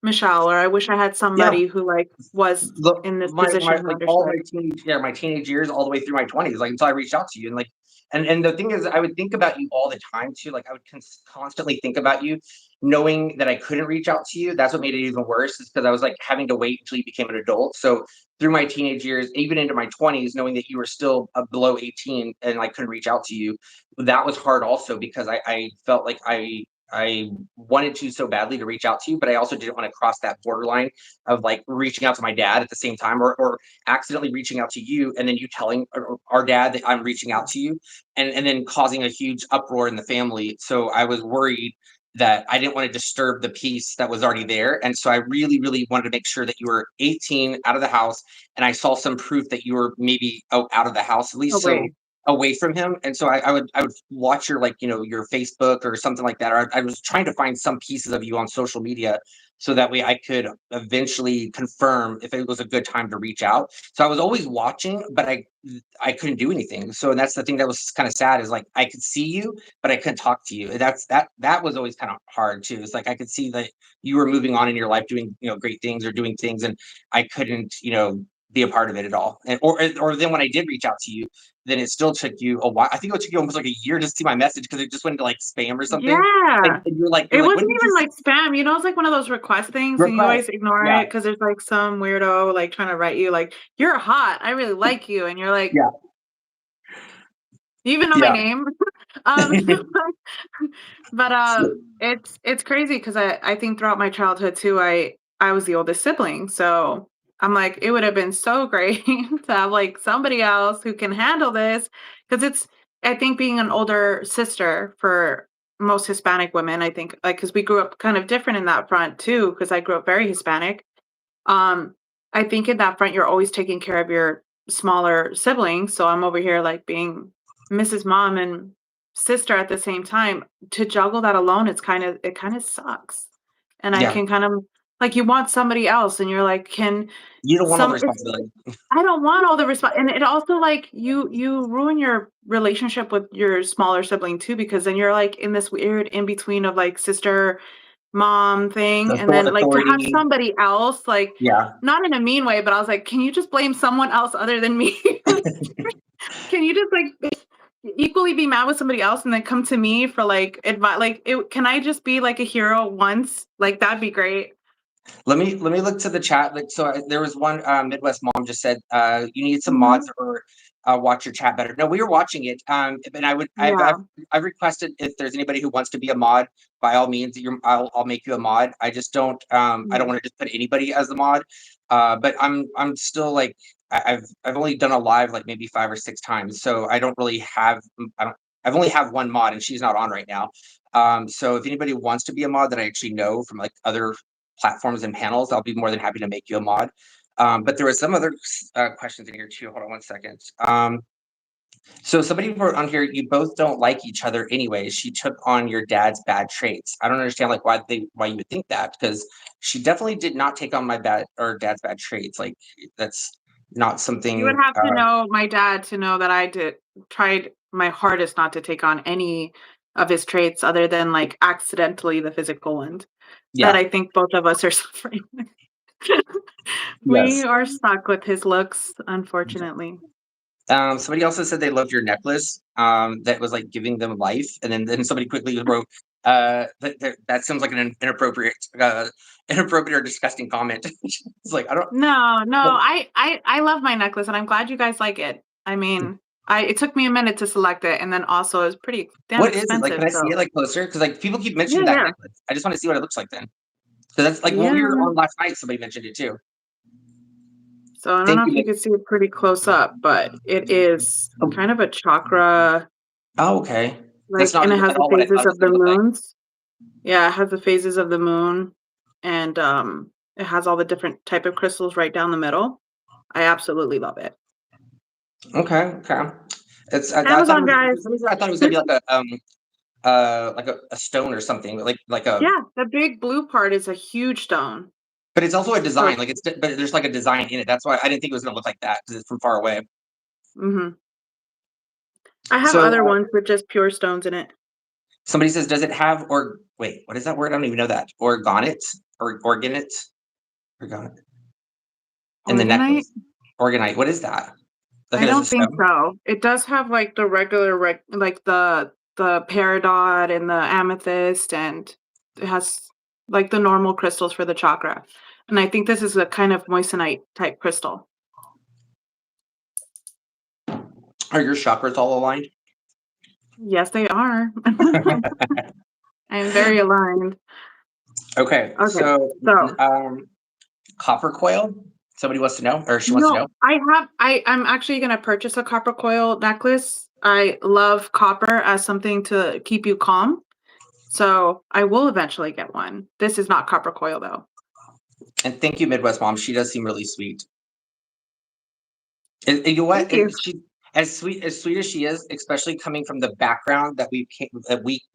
Michelle, or I wish I had yeah, somebody who like was look, in this my position who like all understood." my my teenage years, all the way through my 20s, like until I reached out to you, and like, and the thing is, I would think about you all the time too. Like, I would constantly think about you, knowing that I couldn't reach out to you. That's what made it even worse, is because I was like having to wait until you became an adult. So through my teenage years, even into my 20s, knowing that you were still below 18 and I couldn't reach out to you, that was hard also, because I felt like I wanted to so badly to reach out to you, but I also didn't want to cross that borderline of like reaching out to my dad at the same time, or accidentally reaching out to you and then you telling our dad that I'm reaching out to you, and then causing a huge uproar in the family. So I was worried that I didn't want to disturb the peace that was already there. And so I really, really wanted to make sure that you were 18, out of the house, and I saw some proof that you were maybe out of the house, at least, so Away. away from him. And so I would watch your, like, your Facebook or something like that. Or I was trying to find some pieces of you on social media, so that way I could eventually confirm if it was a good time to reach out. So I was always watching, but I couldn't do anything. So, and that's the thing that was kind of sad, is like I could see you, but I couldn't talk to you. And that was always kind of hard too. It's like I could see that you were moving on in your life, doing great things or doing things, and I couldn't be a part of it at all. And or then when I did reach out to you, then it still took you a while. I think it took you almost like a year to see my message because it just went into like spam or something. Yeah. And It you're like, when wasn't did you even like spam, you know, it's like one of those request things and you request? always ignore Yeah, it because there's like some weirdo like trying to write you like, "You're hot. I really like you." And you're like, yeah, "Do you even know my yeah. name?" Um, but So, it's crazy because I think throughout my childhood too, I was the oldest sibling, so I'm like, it would have been so great to have like somebody else who can handle this because it's I think being an older sister for most Hispanic women, I think like because we grew up kind of different in that front too, because I grew up very Hispanic. Um, I think in that front, you're always taking care of your smaller siblings. So I'm over here like being Mrs. Mom and sister at the same time. To juggle that alone, it kind of sucks. And I yeah, can kind of like you want somebody else, and you're like, can you don't want all the some it's responsibility. I don't want all the response, and it also like you ruin your relationship with your smaller sibling too, because then you're like in this weird in between of like sister mom thing, and then like to have Authority. somebody else like Yeah. not in a mean way, but I was like, can you just blame someone else other than me? Can you just like equally be mad with somebody else and then come to me for like advice? Like, can I just be like a hero once? Like that'd be great. Let me look to the chat. Like, so there was one Midwest mom just said, "You need some Mhm. mods or watch your chat better." No, we were watching it. And Yeah. I've requested if there's anybody who wants to be a mod, by all means, I'll make you a mod. I just don't I don't Yeah. want to just put anybody as the mod. But I'm still like I've only done a live like maybe 5 or 6 times, so I don't really have I don't I've only have one mod and she's not on right now. So if anybody wants to be a mod that I actually know from like other platforms and panels, I'll be more than happy to make you a mod. But there were some other questions in here too. Hold on one second. So somebody wrote on here, you both don't like each other anyway. She took on your dad's bad traits. I don't understand like why you would think that, because she definitely did not take on my bad or dad's bad traits. Like that's not You would something. have to know my dad to know that I did tried my hardest not to take on any of his traits other than like accidentally the physical ones that Yeah. I think both of us are suffering with. We Yes. are stuck with his looks, unfortunately. Somebody also said they loved your necklace. That was like giving them life, and then somebody quickly wrote, that seems like an inappropriate, inappropriate or disgusting comment." It's like I don't. No, no, What, I love my necklace and I'm glad you guys like it. I mean, I it took me a minute to select it and then also it was pretty damn what is it like? expensive, Can I see so it like closer? Because like people keep yeah, mentioning that yeah. necklace. I just want to see what it looks like then. So that's like when we were Yeah. on last night. Somebody mentioned it too. So I don't Thank know if you you. can see it pretty close up, but it is kind of a chakra, Oh, okay. That's like, not and it has at the all what I phases thought it of was the going to look like. moons. Yeah, it has the phases of the moon, and it has all the different type of crystals right down the middle. I absolutely love it. Okay, okay. It's I thought it Amazon was for guys. some reason I thought it was gonna be like a stone or something like a. Yeah, the big blue part is a huge stone. But it's also a So, design, like, but there's, like, a design in it, that's why I didn't think it was gonna look like that because it's from far away. mhm. I have So, other ones with just pure stones in it. somebody says, "Does it have" or wait, what is that word? I don't even know that. Orgonet? Or organite? Orgonet in the Organite? necklace. Organite, what is that? Like I it is a don't think stone? so. It does have like the regular like the peridot and the amethyst, and it has like the normal crystals for the chakra. And I think this is a kind of moissanite type crystal. Are your chakras all aligned? Yes, they are. I'm very aligned. Okay, Okay, so, so copper coil? Somebody wants to know, or she wants to no, know? I'm actually gonna purchase a copper coil necklace. I love copper as something to keep you calm. So I will eventually get one. This is not copper coil though. And thank you, Midwest Mom, she does seem really sweet. And you know what? Thank you. She as sweet as she is, especially coming from the background that we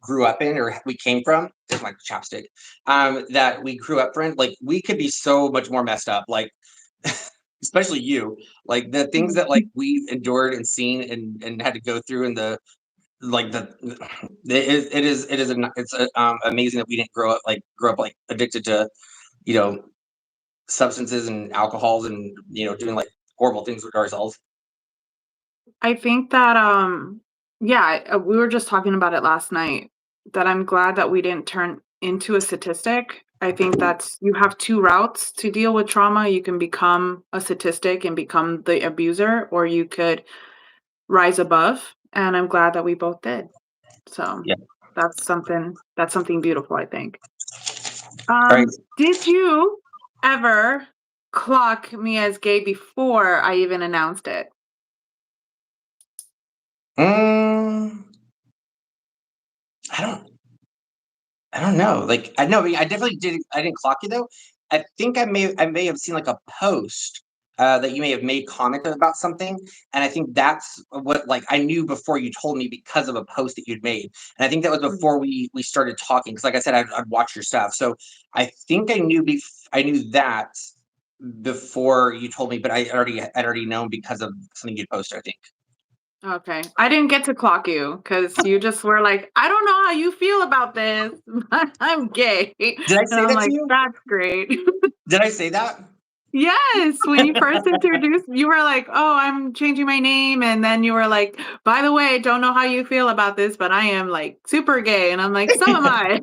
grew up in, or we came from. There's my chapstick. That we grew up in. Like we could be so much more messed up. Like especially you. Like the things Mhm. that like we've endured and seen and had to go through, and the like the it is it's amazing that we didn't grow up like addicted to you know substances and alcohols and doing like horrible things with ourselves. I think that, yeah, we were just talking about it last night, that I'm glad that we didn't turn into a statistic. I think that's you have 2 routes to deal with trauma. You can become a statistic and become the abuser, or you could rise above, and I'm glad that we both did. So, Yeah. that's something beautiful, I think. All right. Did you ever clock me as gay before I even announced it? Mm, I don't. I don't know. Like I know I definitely did. I didn't clock you though. I may have seen like a post that you may have made comment about something, and I think that's what like I knew before you told me because of a post that you'd made, and I think that was Mhm. before we started talking. Because like I said, I'd watch your stuff, so I think I knew that before you told me, but I'd already known because of something you'd posted. I think. Okay. I didn't get to clock you because you just were like, "I don't know how you feel about this, but I'm gay." Did I And say I'm that to like, you? "That's great." Did I say that? Yes, when you first introduced you were like, "Oh, I'm changing my name," and then you were like, "By the way, don't know how you feel about this, but I am, like, super gay," and I'm like, "So am I."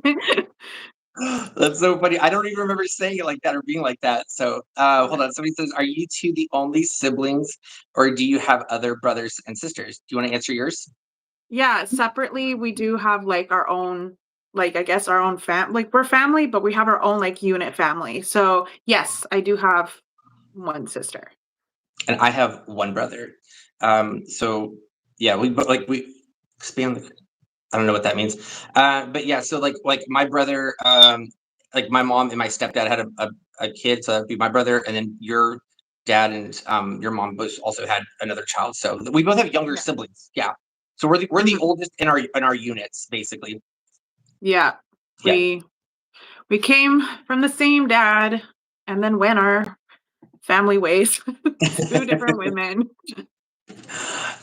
That's so funny. I don't even remember saying it like that or being like that. So, hold Yeah. on. Somebody says, "Are you two the only siblings, or do you have other brothers and sisters?" Do you want to answer yours? Yeah, separately, we do have, like, our own like, I guess, our own like, we're family, but we have our own, like, unit family. So, yes, I do have 1 sister. And I have one brother. So yeah, we expand. I don't know what that means. But yeah, so like my brother, like my mom and my stepdad had a kid, so that'd be my brother, and then your dad and your mom both also had another child. So we both have younger Yeah. siblings. Yeah. So we're the Mhm. oldest in our units, basically. Yeah. Yeah. We came from the same dad and then went our family ways. 2 different women.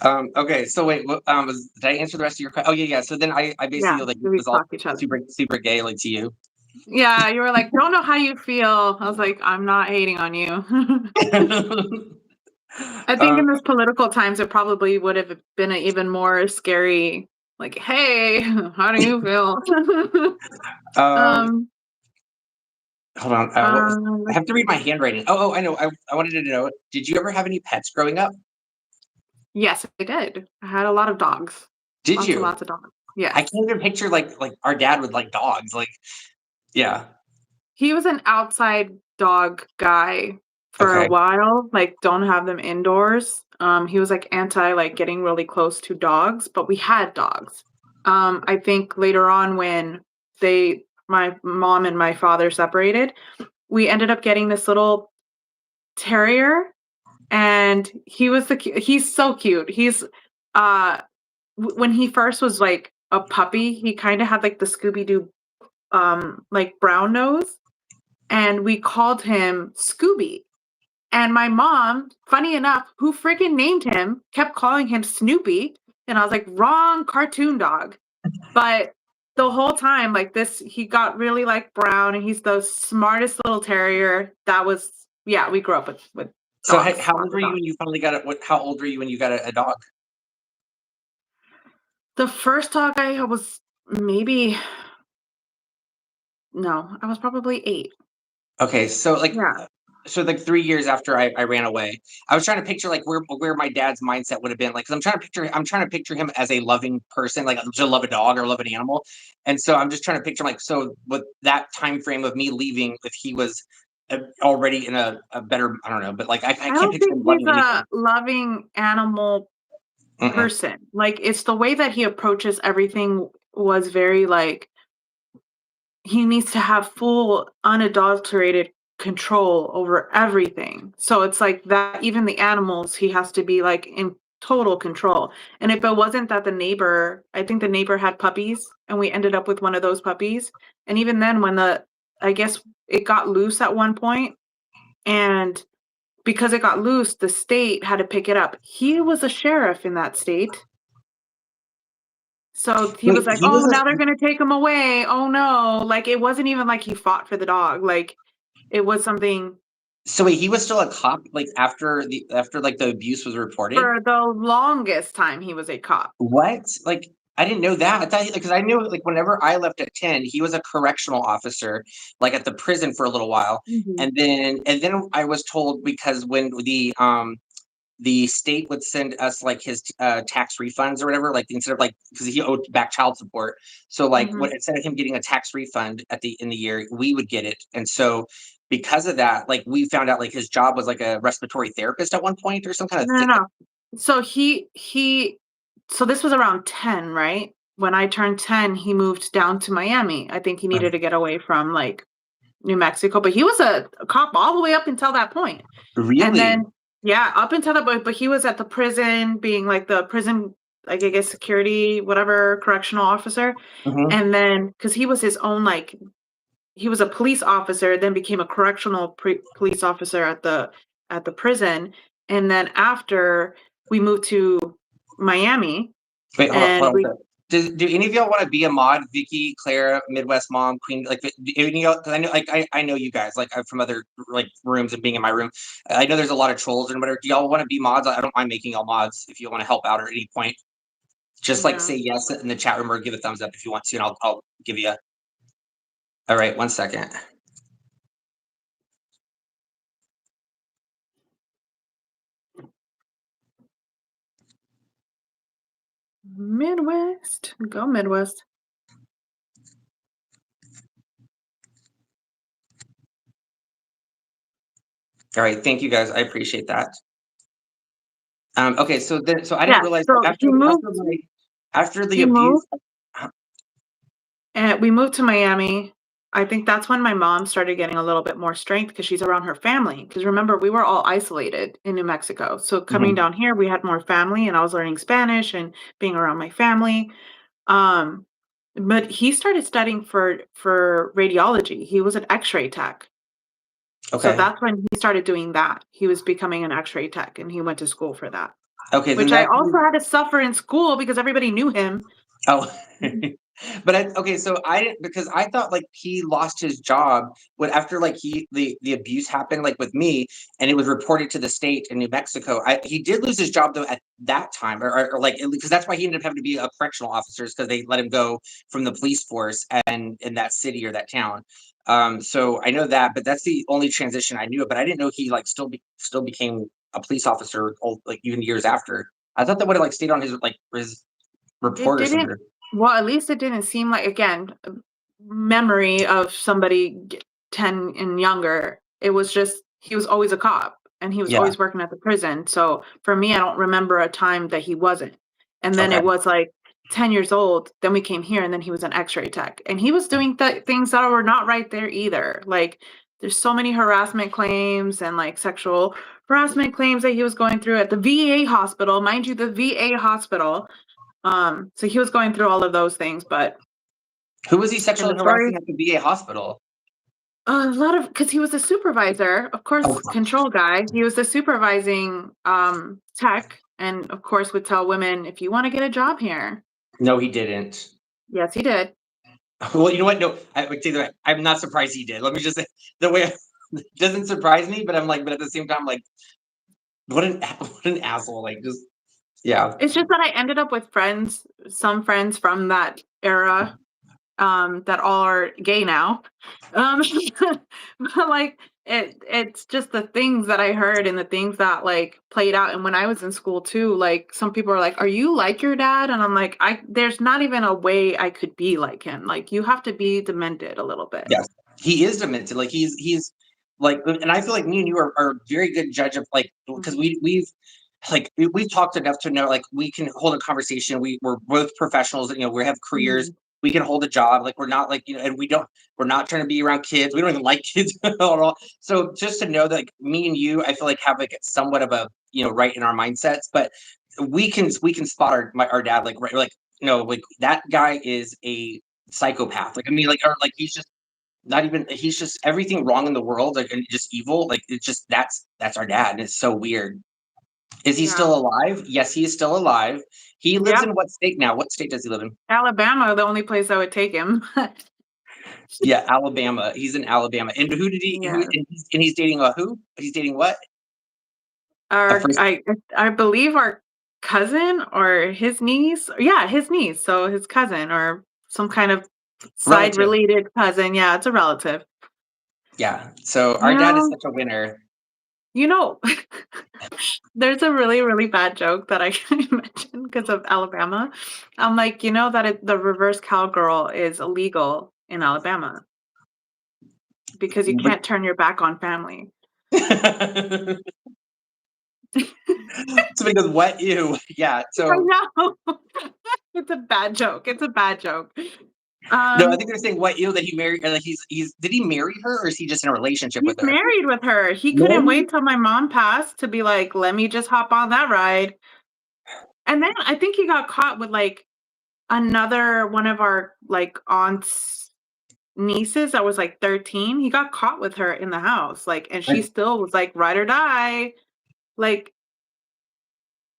Okay, so wait, did I answer the rest of your question? Oh yeah, yeah. So then I Yeah, basically like we was all clock each other. super gay like to you. Yeah, you were like, "Don't know how you feel." I was like, "I'm not hating on you." I think um, in this political times, it probably would have been an even more scary, like, "Hey, how do you feel?" um, Um, Hold on. I let's have to read my see. handwriting. I know. I wanted to know. Did you ever have any pets growing up? Yes, I did. I had a lot of dogs. Did Lots and you? lots of dogs. I Yes. can't even picture like our dad with like dogs. Like, yeah. He was an outside dog guy for a Okay. while, like, don't have them indoors. He was, like, anti, like, getting really close to dogs, but we had dogs. I think later on when my mom and my father separated, we ended up getting this little terrier, and he's so cute. Uh, when he first was, like, a puppy, he kinda had, like, the Scooby Doo, like, brown nose, and we called him Scooby. And my mom, funny enough, who freaking named him, kept calling him Snoopy. And I was like, wrong cartoon dog. But the whole time, like he got really like brown and he's the smartest little terrier. Yeah, we grew up with So dogs, how lots old of were you dogs. when you finally got it? How old were you when you got a dog? The first dog I was maybe, no, I was probably 8. Okay, Yeah. so like 3 years after I ran away, I was trying to picture like where my dad's mindset would have been like. Because I'm trying to picture him as a loving person, like to love a dog or love an animal, and so I'm just trying to picture like so with that time frame of me leaving, if he was already in a better I don't know, but like I I can't don't picture think him he's loving a anything. loving animal Mm-mm. person. Like, it's the way that he approaches everything was very, like, he needs to have full unadulterated control over everything. So it's like that even the animals, he has to be, like, in total control. And if it wasn't that I think the neighbor had puppies, and we ended up with one of those puppies, and even then when I guess it got loose at one point, and because it got loose, the state had to pick it up. He was a sheriff in that state. So he was Wait, like, he "Oh, was now they're a gonna take him away. Oh no." Like, it wasn't even like he fought for the dog. Like, it was something So wait, he was still a cop, like, after, like, the abuse was reported? For the longest time, he was a cop. What? Like, I didn't know that. I thought because I knew, like, whenever I left at 10, he was a correctional officer, like, at the prison for a little while, Mhm. and then I was told because when the state would send us, like, his, tax refunds or whatever, like, instead of, like, because he owed back child support, so, like, Mhm. when instead of him getting a tax refund at the in the year, we would get it, and so, because of that, like, we found out, like, his job was, like, a respiratory therapist at one point or some kinda No, no, no. So so this was around 10, right? When I turned 10, he moved down to Miami. I think he needed to get away from, like, New Mexico, but he was a cop all the way up until that point. And really? then yeah, up until that point, but he was at the prison being, like, the prison, like, I guess, security, whatever, correctional officer, Mhm. and then because he was his own, like, he was a police officer, then became a correctional police officer at the prison, and then after we moved to Miami, Wait, hold and on a we sec. Do any of y'all wanna be a mod? Vicky, Clara, Midwest Mom, Queen, like, do any of y'all 'cause I know, like, I know you guys, like, from other, like, rooms and being in my room. I know there's a lot of trolls and whatever. Do y'all wanna be mods? I don't mind making y'all mods if you wanna help out at any point. Just, like, yeah. say yes in the chat room or give a thumbs up if you want to, and I'll give you a alright, 1 second. Midwest. Go Midwest. Alright, thank you guys, I appreciate that. Okay, so I didn't Yeah, realize that so after the he abuse moved and we moved to Miami. I think that's when my mom started getting a little bit more strength because she's around her family. Because remember, we were all isolated in New Mexico. So coming mhm, down here, we had more family, and I was learning Spanish and being around my family. Um, but he started studying for radiology. He was an X-ray tech. So okay. that's when he started doing that. He was becoming an X-ray tech, and he went to school for that. Okay, then Which I that also had to suffer in school because everybody knew him. Oh, Mhm. but okay, so I didn't because I thought like he lost his job when after like the abuse happened like with me and it was reported to the state in New Mexico. He did lose his job though at that time or like because that's why he ended up having to be a correctional officer because they let him go from the police force and in that city or that town. So I know that, but that's the only transition I knew. But I didn't know he like still became a police officer like even years after. I thought that would have like stayed on his It report or didn't something. well, at least it didn't seem like again, memory of somebody 10 and younger. It was just he was always a cop and he was Yeah, always working at the prison. So for me, I don't remember a time that he wasn't. And then okay. it was like 10 years old, then we came here and then he was an X-ray tech. And he was doing things that were not right there either. Like there's so many harassment claims and like sexual harassment claims that he was going through at the VA hospital. Mind you, the VA hospital, so he was going through all of those things, but Who was he and sexually the story harassing at the VA hospital? a lot of because he was a supervisor, of Oh, course, control guy. He was the supervising tech, and of course would tell women if you want to get a job here. no, he didn't. Yes, he did. Well, you know what? No, I would say that I'm not surprised he did. Let me just say the way it doesn't surprise me, but I'm like, but at the same time, like, what an asshole. Like, just yeah. It's just that I ended up with friends, some friends from that era, that all are gay now. Um, but like it's just the things that I heard and the things that like played out. And when I was in school too, like some people are like, "Are you like your dad?" And I'm like, "I there's not even a way I could be like him. Like you have to be demented a little bit." Yes, he is demented. Like he's like, and I feel like me and you are a very good judge of like because Mhm, we've talked enough to know like we can hold a conversation. We're both professionals. You know, we have careers. mhm. We can hold a job. Like we're not like and we're not trying to be around kids. We don't even like kids at all. So just to know that like me and you, I feel like have like somewhat of a right in our mindsets, but we can spot our dad like right like no like that guy is a psychopath. Like I mean like or like he's just not even he's just everything wrong in the world, like, and just evil, like, it's just that's our dad, and it's so weird. Is he Yeah. still alive? Yes, he is still alive. He lives Yep. in what state now? What state does he live in? Alabama, the only place I would take him. Yeah, Alabama. He's in Alabama. And who did he? Who? Yeah. And he's dating a who? He's dating what? A Our first. I believe our cousin or his niece. Yeah, his niece, so his cousin or some kind of side Relative. related cousin. Yeah, it's a relative. Yeah. So You our dad is know such a winner. you know, there's a really, really bad joke that I mentioned because of Alabama. I'm like, you know that the reverse cowgirl is illegal in Alabama because you But can't turn your back on family. so because what? Ew. Yeah. I So know. It's a bad joke. It's a bad joke. no, I Um, think they're saying what? Ew, that he married. Or like he's. Did he marry her, or is he just in a relationship he's with her? married with her. He couldn't Married? wait till my mom passed to be like, "Let me just hop on that ride." And then I think he got caught with like another one of our like aunts nieces that was like 13. He got caught with her in the house, like, and she Like, still was like, "Ride or die."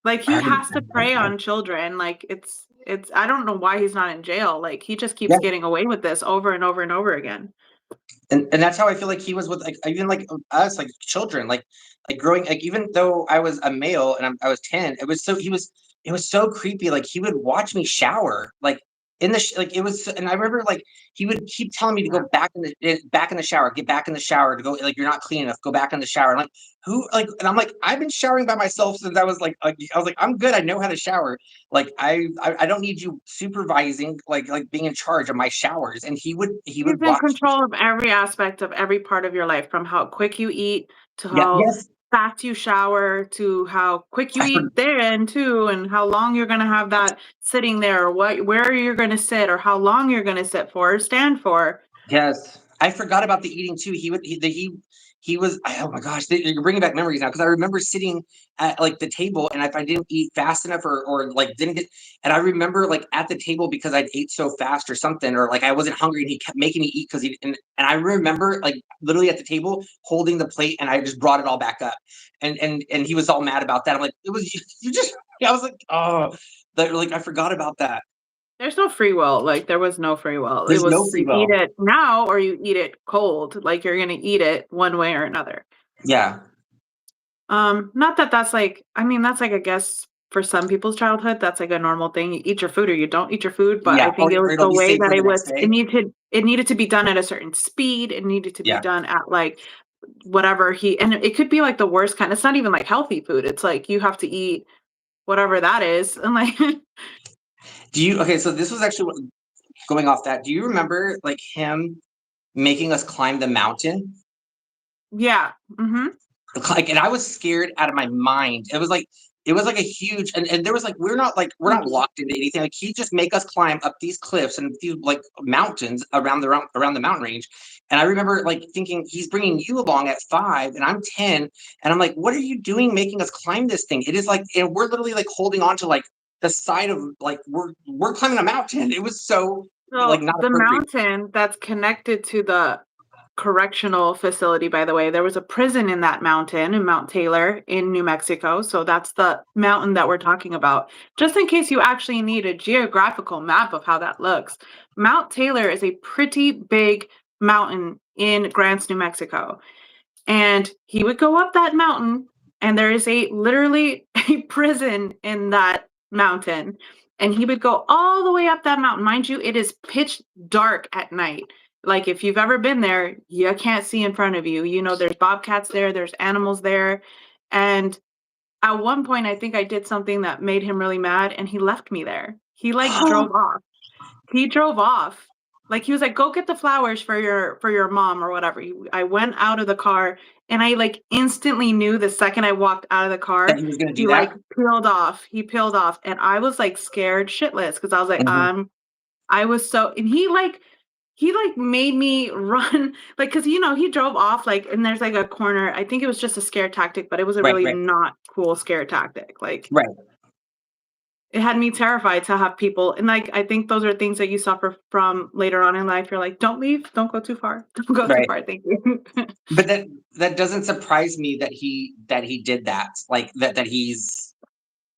Like he I has to prey on children. Like it's I don't know why he's not in jail. Like he just keeps yeah. getting away with this over and over and over again. And that's how I feel like he was with like even like us like children like growing like even though I was a male and I was 10 it was so he was it was so creepy like he would watch me shower like in the like it was and I remember like he would keep telling me to go Yeah. back in the shower get back in the shower to go like you're not clean enough go back in the shower and like who like and I'm like I've been showering by myself since I was like I'm good I know how to shower like I don't need you supervising like being in charge of my showers and he He's would in watch. control of every aspect of every part of your life, from how quick you eat to Yeah, how yes. fast you shower to how quick you I for eat then too, and how long you're gonna have that sitting there, or where you're gonna sit, or how long you're gonna sit for or stand for. yes. I forgot about the eating too. He was oh my gosh, you're bringing back memories now because I remember sitting at like the table and if I didn't eat fast enough or like didn't get and I remember like at the table because I'd ate so fast or something or like I wasn't hungry and he kept making me eat because he and I remember like literally at the table holding the plate and I just brought it all back up and he was all mad about that. I'm like it was you just I was like oh that like I forgot about that. There's no free will. Like there was no free will. It There's no was free you eat will. it now or you eat it cold. Like you're gonna eat it one way or another. Yeah. Not that that's like I mean, that's like, I guess, for some people's childhood, that's like a normal thing. You eat your food or you don't eat your food, but I Yeah, think it or was it'll the be way saved that for the next day. it needed to be done at a certain speed. It needed to be Yeah. done at like whatever he and it could be like the worst kind. It's not even like healthy food. It's like you have to eat whatever that is. And like Do you okay, so this was actually going off that. Do you remember like him making us climb the mountain? yeah. Like and I was scared out of my mind. It was like a huge and there was like we're not locked into anything. Like he just make us climb up these cliffs and these like mountains around the mountain range. And I remember like thinking he's bringing you along at 5 and I'm 10 and I'm like what are you doing making us climb this thing? It is like and we're literally like holding on to like the side of like we're climbing a mountain. It was so like So not the appropriate. mountain that's connected to the correctional facility, by the way, there was a prison in that mountain in Mount Taylor in New Mexico. So that's the mountain that we're talking about. Just in case you actually need a geographical map of how that looks, Mount Taylor is a pretty big mountain in Grants, New Mexico. And he would go up that mountain, and there is a literally a prison in that mountain. And he would go all the way up that mountain. Mind you, it is pitch dark at night. Like if you've ever been there, you can't see in front of you. You know, there's bobcats there, there's animals there. And at one point, I think I did something that made him really mad, and he left me there. He like drove off. He drove off. Like, he was like, "Go get the flowers for your mom," or whatever. I went out of the car, and I, like, instantly knew the second I walked out of the That car, he was gonna he, do like, that. peeled off. He peeled off, and I was, like, scared shitless because I was like, Mhm. I was so and he, like, made me run, like, because he drove off, like and there's, like, a corner. I think it was just a scare tactic, but it was a Right, really right, not cool scare tactic. Like, right. it had me terrified to have people and, like, I think those are things that you suffer from later on in life. You're like, "Don't leave, don't go too far. Don't go too Right. far, thank you." But that doesn't surprise me that he did that. Like that he's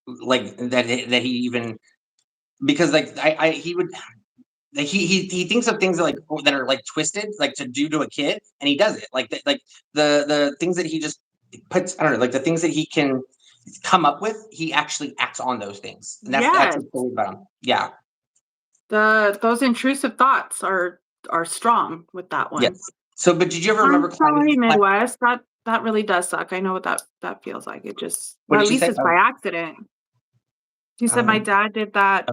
like that he even because like I he would like he thinks of things that are like twisted, like to do to a kid, and he does it. Like the things that he just puts, I don't know, like the things that he can come up with, he actually acts on those things, and that's Yes. what's cool about him. Yeah. Those intrusive thoughts are strong with that Yes. one. So, but did you ever I'm remember climbing? sorry, Midwest. That really does suck. I know what that feels like. It just What well, did at she least say? it's by accident. You said my Um, dad did that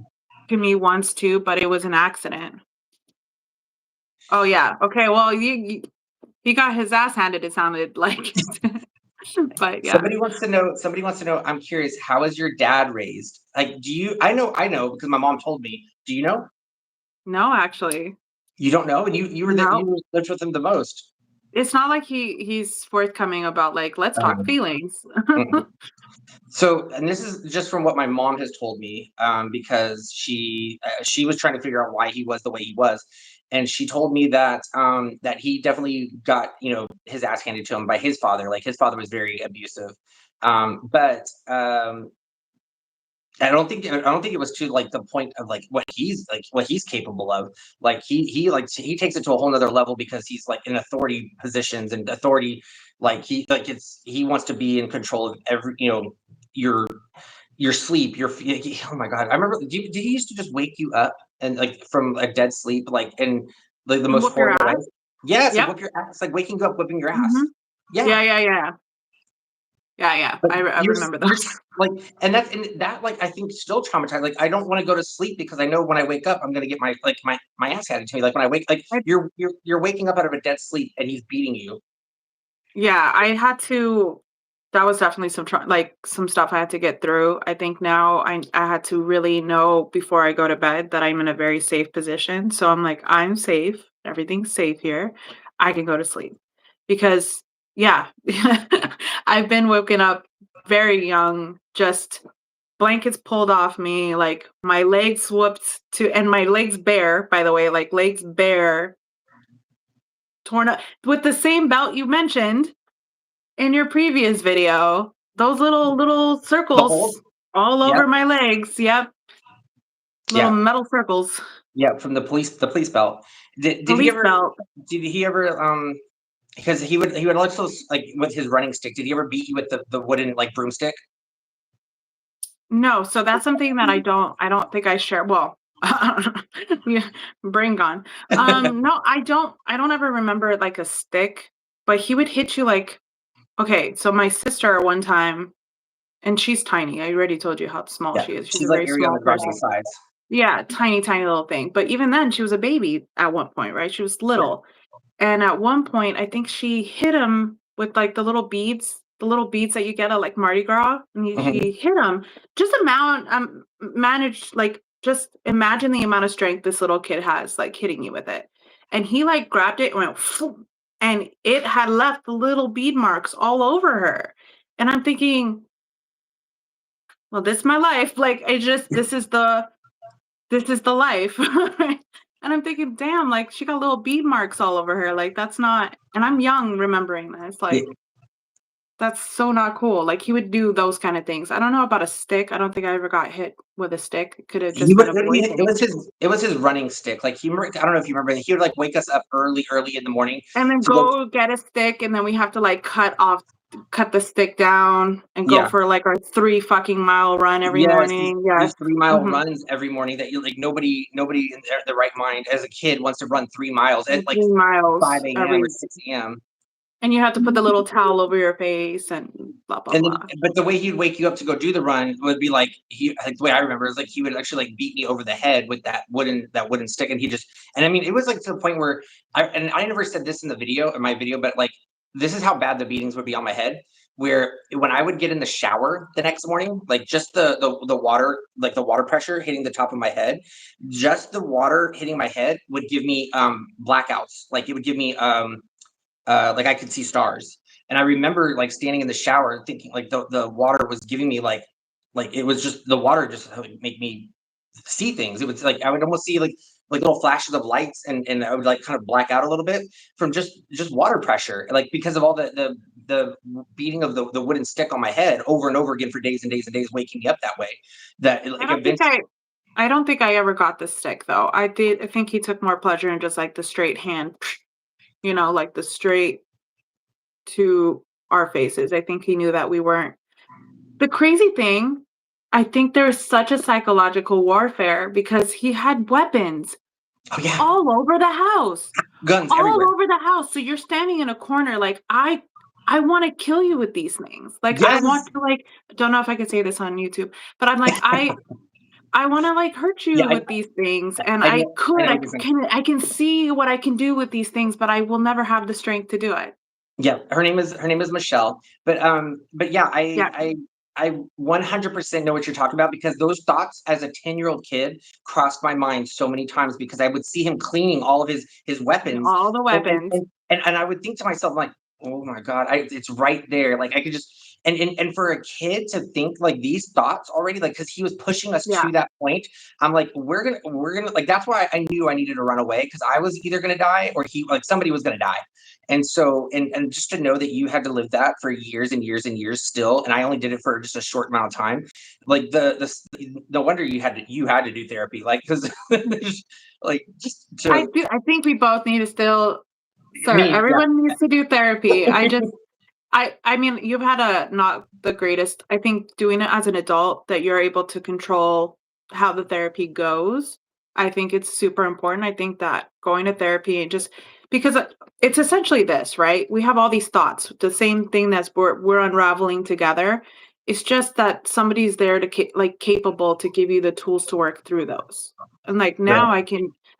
to me once too, but it was an accident. Oh yeah. Okay. Well, he got his ass handed. It sounded like, but yeah. somebody wants to know. Somebody wants to know. I'm curious. How is your dad raised? Like, do you? I know because my mom told me. Do you know? No, actually, You don't know, and no. you lived with him the most. It's not like he's forthcoming about like let's talk Um, feelings. mhm. So, and this is just from what my mom has told me, because she was trying to figure out why he was the way he was, and she told me that that he definitely got his ass handed to him by his father. Like his father was very abusive, but I don't think it was to like the point of like what he's capable of. Like he takes it to a whole nother level because he's like in authority positions and authority. He wants to be in control of every your your sleep, oh my god. I remember, did he used to just wake you up and like from a dead sleep, like in like the And most whoop your horrible way? ass. Yes, like Yep. whip your ass, like waking you up, whipping your ass. Mhm. Yeah. Yeah, yeah, yeah. Yeah, yeah. But I remember those. like, and that like I think still traumatized. Like I don't want to go to sleep because I know when I wake up I'm gonna get my ass handed to me. Like when I wake, like I you're waking up out of a dead sleep and he's beating you. Yeah, I had to that was definitely like some stuff I had to get through. I think now I had to really know before I go to bed that I'm in a very safe position. So I'm like, I'm safe. Everything's safe here. I can go to sleep. Because yeah, I've been woken up very young, just blankets pulled off me, like my legs whooped to and my legs bare, by the way, like legs bare, torn up with the same belt you mentioned in your previous video, those little The whole circles all yeah, over my legs. Yep, little yeah, metal circles. yeah, from the police belt. Did he Police ever belt. did he ever because he would also like with his running stick. Did he ever beat you with the wooden like broomstick? No, so that's something that I don't think I share. Well, yeah, brain gone. No, I don't ever remember like a stick, but he would hit you like okay. So my sister one time, and she's tiny. I already told you how small Yeah, she is. She's she's a like very Ariana small Grande person. size. Yeah, tiny, tiny little thing. But even then, she was a baby at one point, right? She was Yeah. little. And at one point, I think she hit him with, like, the little beads that you get at, like, Mardi Gras, and Mhm. she hit him. Just managed like, just imagine the amount of strength this little kid has, like, hitting you with it. And he, like, grabbed it and went, "Phew," and it had left little bead marks all over her. And I'm thinking, "Well, this is my life." Like, it just this is the life. And I'm thinking, damn, like she got little bead marks all over her. Like that's not, and I'm young remembering this. Yeah, Like that's so not cool. Like he would do those kind of things. I don't know about a stick. I don't think I ever got hit with a stick. It could have he just been would a boy thing. it was his running stick. Like I don't know if you remember, he would like wake us up early in the morning And then to go. go get a stick, and then we have to like cut the stick down and go Yeah. for like our 3 fucking mile run every Yes, morning. Yes. these 3 mile Hmm. runs every morning that you like nobody in their right mind as a kid wants to run 3 miles at like 3 miles 5 a.m. or every, 6 a.m. and you have to put the little towel over your face and blah blah And then, blah. but the way he'd wake you up to go do the run would be like like the way I remember is like he would actually like beat me over the head with that wooden stick, and he just and I mean it was like to the point where I never said this in the video in my video, but like this is how bad the beatings would be on my head. Where when I would get in the shower the next morning, like just the water, like the water pressure hitting the top of my head, just the water hitting my head would give me blackouts. Like it would give me like I could see stars. And I remember like standing in the shower thinking like the water was giving me like it was just the water just would make me see things. It was like I would almost see like little flashes of lights, and I would like kind of black out a little bit from just water pressure, like because of all the beating of the wooden stick on my head over and over again for days and days and days, waking me up that way. That I like don't think I eventually. I don't think I ever got the stick though. I think he took more pleasure in just like the straight hand, like the straight to our faces. I think he knew that we weren't. The crazy thing, I think there's such a psychological warfare because he had weapons Oh yeah, all over the house. guns All everywhere. over the house. So you're standing in a corner like, I wanna kill you with these things. Like, I want Yes. to, like don't know if I could say this on YouTube, but I'm like, I wanna, like, hurt Yeah, you with these things, and I know, I know what you're saying. I can see what I can do with these things, but I will never have the strength to do it. Yeah, her name is Michelle. But yeah, I Yeah. I I 100% know what you're talking about because those thoughts as a 10-year-old kid crossed my mind so many times because I would see him cleaning all of his weapons, All the and and weapons. and and I would think to myself like, "Oh my god, it's right there." Like I could just and for a kid to think like these thoughts already, like because he was pushing us Yeah. to that point, I'm like, we're gonna like that's why I knew I needed to run away because I was either gonna die or he like somebody was gonna die. And so, and just to know that you had to live that for years and years and years still, and I only did it for just a short amount of time, like no wonder you had to do therapy, like because like just to I think we both need to still sir, me, yeah, everyone needs to do therapy. I mean, you've had a not the greatest I think doing it as an adult that you're able to control how the therapy goes. I think it's super important. I think that going to therapy and just because it's essentially this, right? We have all these thoughts, the same thing that's we're unraveling together. It's just that somebody's there to capable to give you the tools to work through those. And like now right.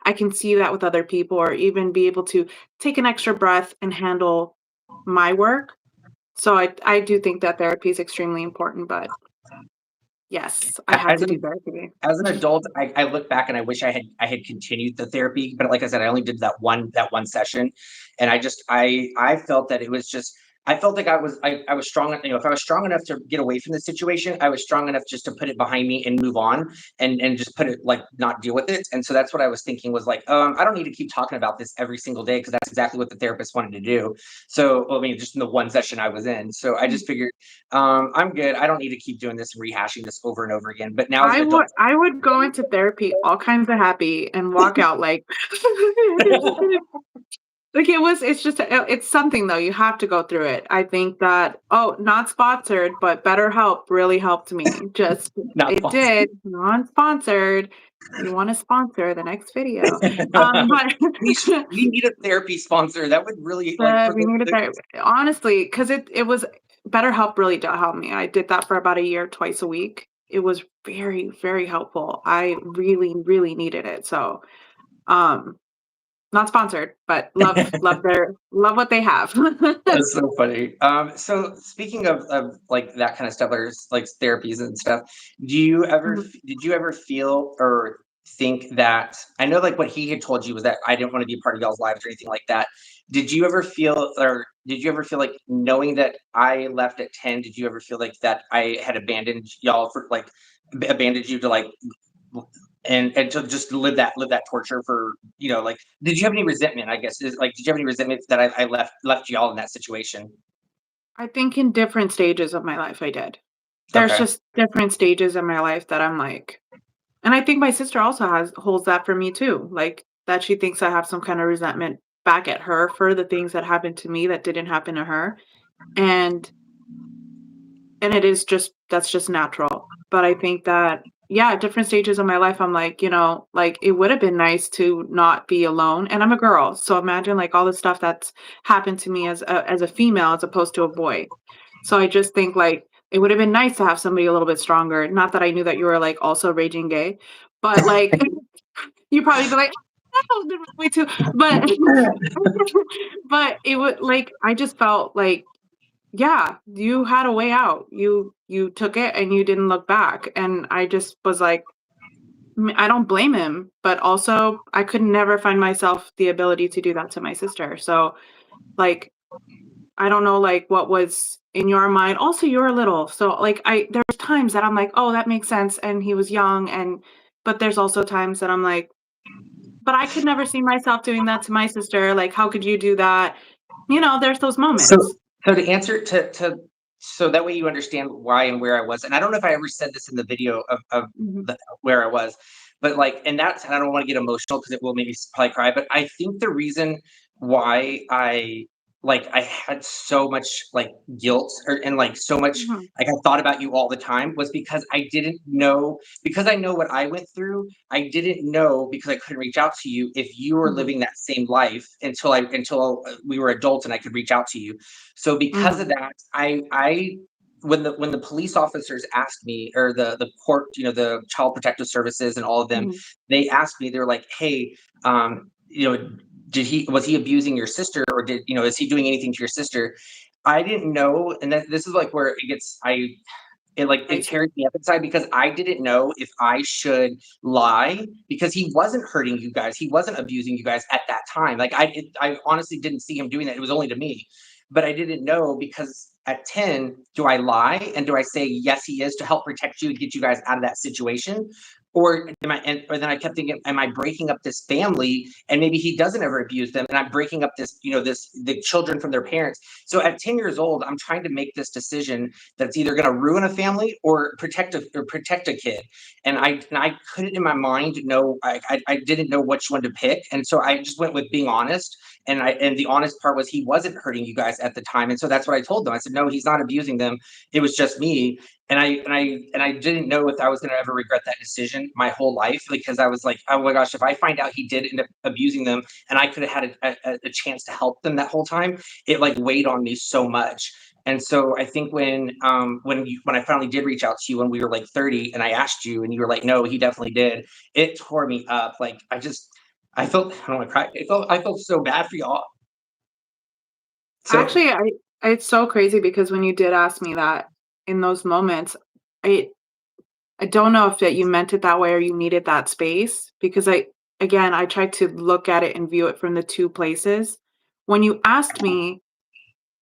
I can see that with other people or even be able to take an extra breath and handle my work. So I do think that therapy is extremely important, but yes, I had As to do an therapy. as an adult, I look back and I wish I had continued the therapy, but like I said, I only did that one session, and I felt that it was just I felt like I was strong, if I was strong enough to get away from the situation, I was strong enough just to put it behind me and move on and just put it like not deal with it. And so that's what I was thinking was like, I don't need to keep talking about this every single day because that's exactly what the therapist wanted to do. So well, I mean, just in the one session I was in. So I just figured I'm good. I don't need to keep doing this and rehashing this over and over again. But now as an adult, I would go into therapy all kinds of happy and walk out like like it's just it's something though. You have to go through it. I think that not sponsored, but BetterHelp really helped me. Just not it sponsored. did, non-sponsored. You want to sponsor the next video. But We need a therapy sponsor. That would really like for We needed the that honestly, because it was BetterHelp really did help me. I did that for about a year, twice a week. It was very, very helpful. I really, really needed it. So, um, not sponsored, but love what they have. That's so funny. So speaking of like that kind of stuff, like therapies and stuff, Mhm. did you ever feel or think that I know like what he had told you was that I didn't want to be a part of y'all's lives or anything like that. Did you ever feel like knowing that I left at 10, did you ever feel like that I had abandoned y'all for like abandoned you to like and to just live that torture for like did you have any resentment, I guess, is like did you have any resentment that I left y'all in that situation? I think in different stages of my life, I did. There's Okay. just different stages in my life that I'm like, and I think my sister also holds that for me too. Like that she thinks I have some kind of resentment back at her for the things that happened to me that didn't happen to her. And it is just that's just natural. But I think that, yeah, at different stages of my life, I'm like, like it would have been nice to not be alone. And I'm a girl. So imagine like all the stuff that's happened to me as a female as opposed to a boy. So I just think like it would have been nice to have somebody a little bit stronger. Not that I knew that you were like also raging gay, but like you probably be like, oh, no, way too. But but it would like I just felt like yeah, you had a way out. You took it and you didn't look back, and I just was like, I don't blame him, but also I could never find myself the ability to do that to my sister. So, like, I don't know, like, what was in your mind. Also, you're little, so like, there's times that I'm like, oh, that makes sense, and he was young, but there's also times that I'm like, but I could never see myself doing that to my sister. Like, how could you do that? There's those So moments. so to answer to so that way you understand why and where I was, and I don't know if I ever said this in the video of Mhm. where I was. But like, and that's, and I don't want to get emotional because it will make me probably cry. But I think the reason why I had so much like guilt, and like so much Mhm, like I thought about you all the time was because I didn't know, because I know what I went through. I didn't know, because I couldn't reach out to you, if you were mhm, living that same life until we were adults and I could reach out to you. So because of mhm, that, I when the police officers asked me, or the court, the child protective services and all of them, mhm. they asked me, they're like, hey, was he abusing your sister, or is he doing anything to your sister? I didn't know, and this is like where it Crazy. tears me up inside, because I didn't know if I should lie, because he wasn't hurting you guys. He wasn't abusing you guys at that time. Like I honestly didn't see him doing that. It was only to me, but I didn't know, because at 10, do I lie and do I say yes, he is, to help protect you and get you guys out of that situation? Or then I kept thinking, am I breaking up this family? And maybe he doesn't ever abuse them, and I'm breaking up the children from their parents. So at 10 years old, I'm trying to make this decision that's either going to ruin a family or protect a kid. And I couldn't in my mind know, I didn't know which one to pick, and so I just went with being honest. And the honest part was, he wasn't hurting you guys at the time, and so that's what I told them. I said, no, he's not abusing them. It was just me. And I didn't know if I was going to ever regret that decision my whole life, because I was like, oh my gosh, if I find out he did end up abusing them, and I could have had a chance to help them that whole time, it like weighed on me so much. And so I think when I finally did reach out to you when we were like 30, and I asked you and you were like, no, he definitely did, it tore me up. Like I felt, I don't want to cry. I felt so bad for y'all. So Actually, it's so crazy because when you did ask me that in those moments, I I don't know if that you meant it that way or you needed that space because I tried to look at it and view it from the 2 places. When you asked me,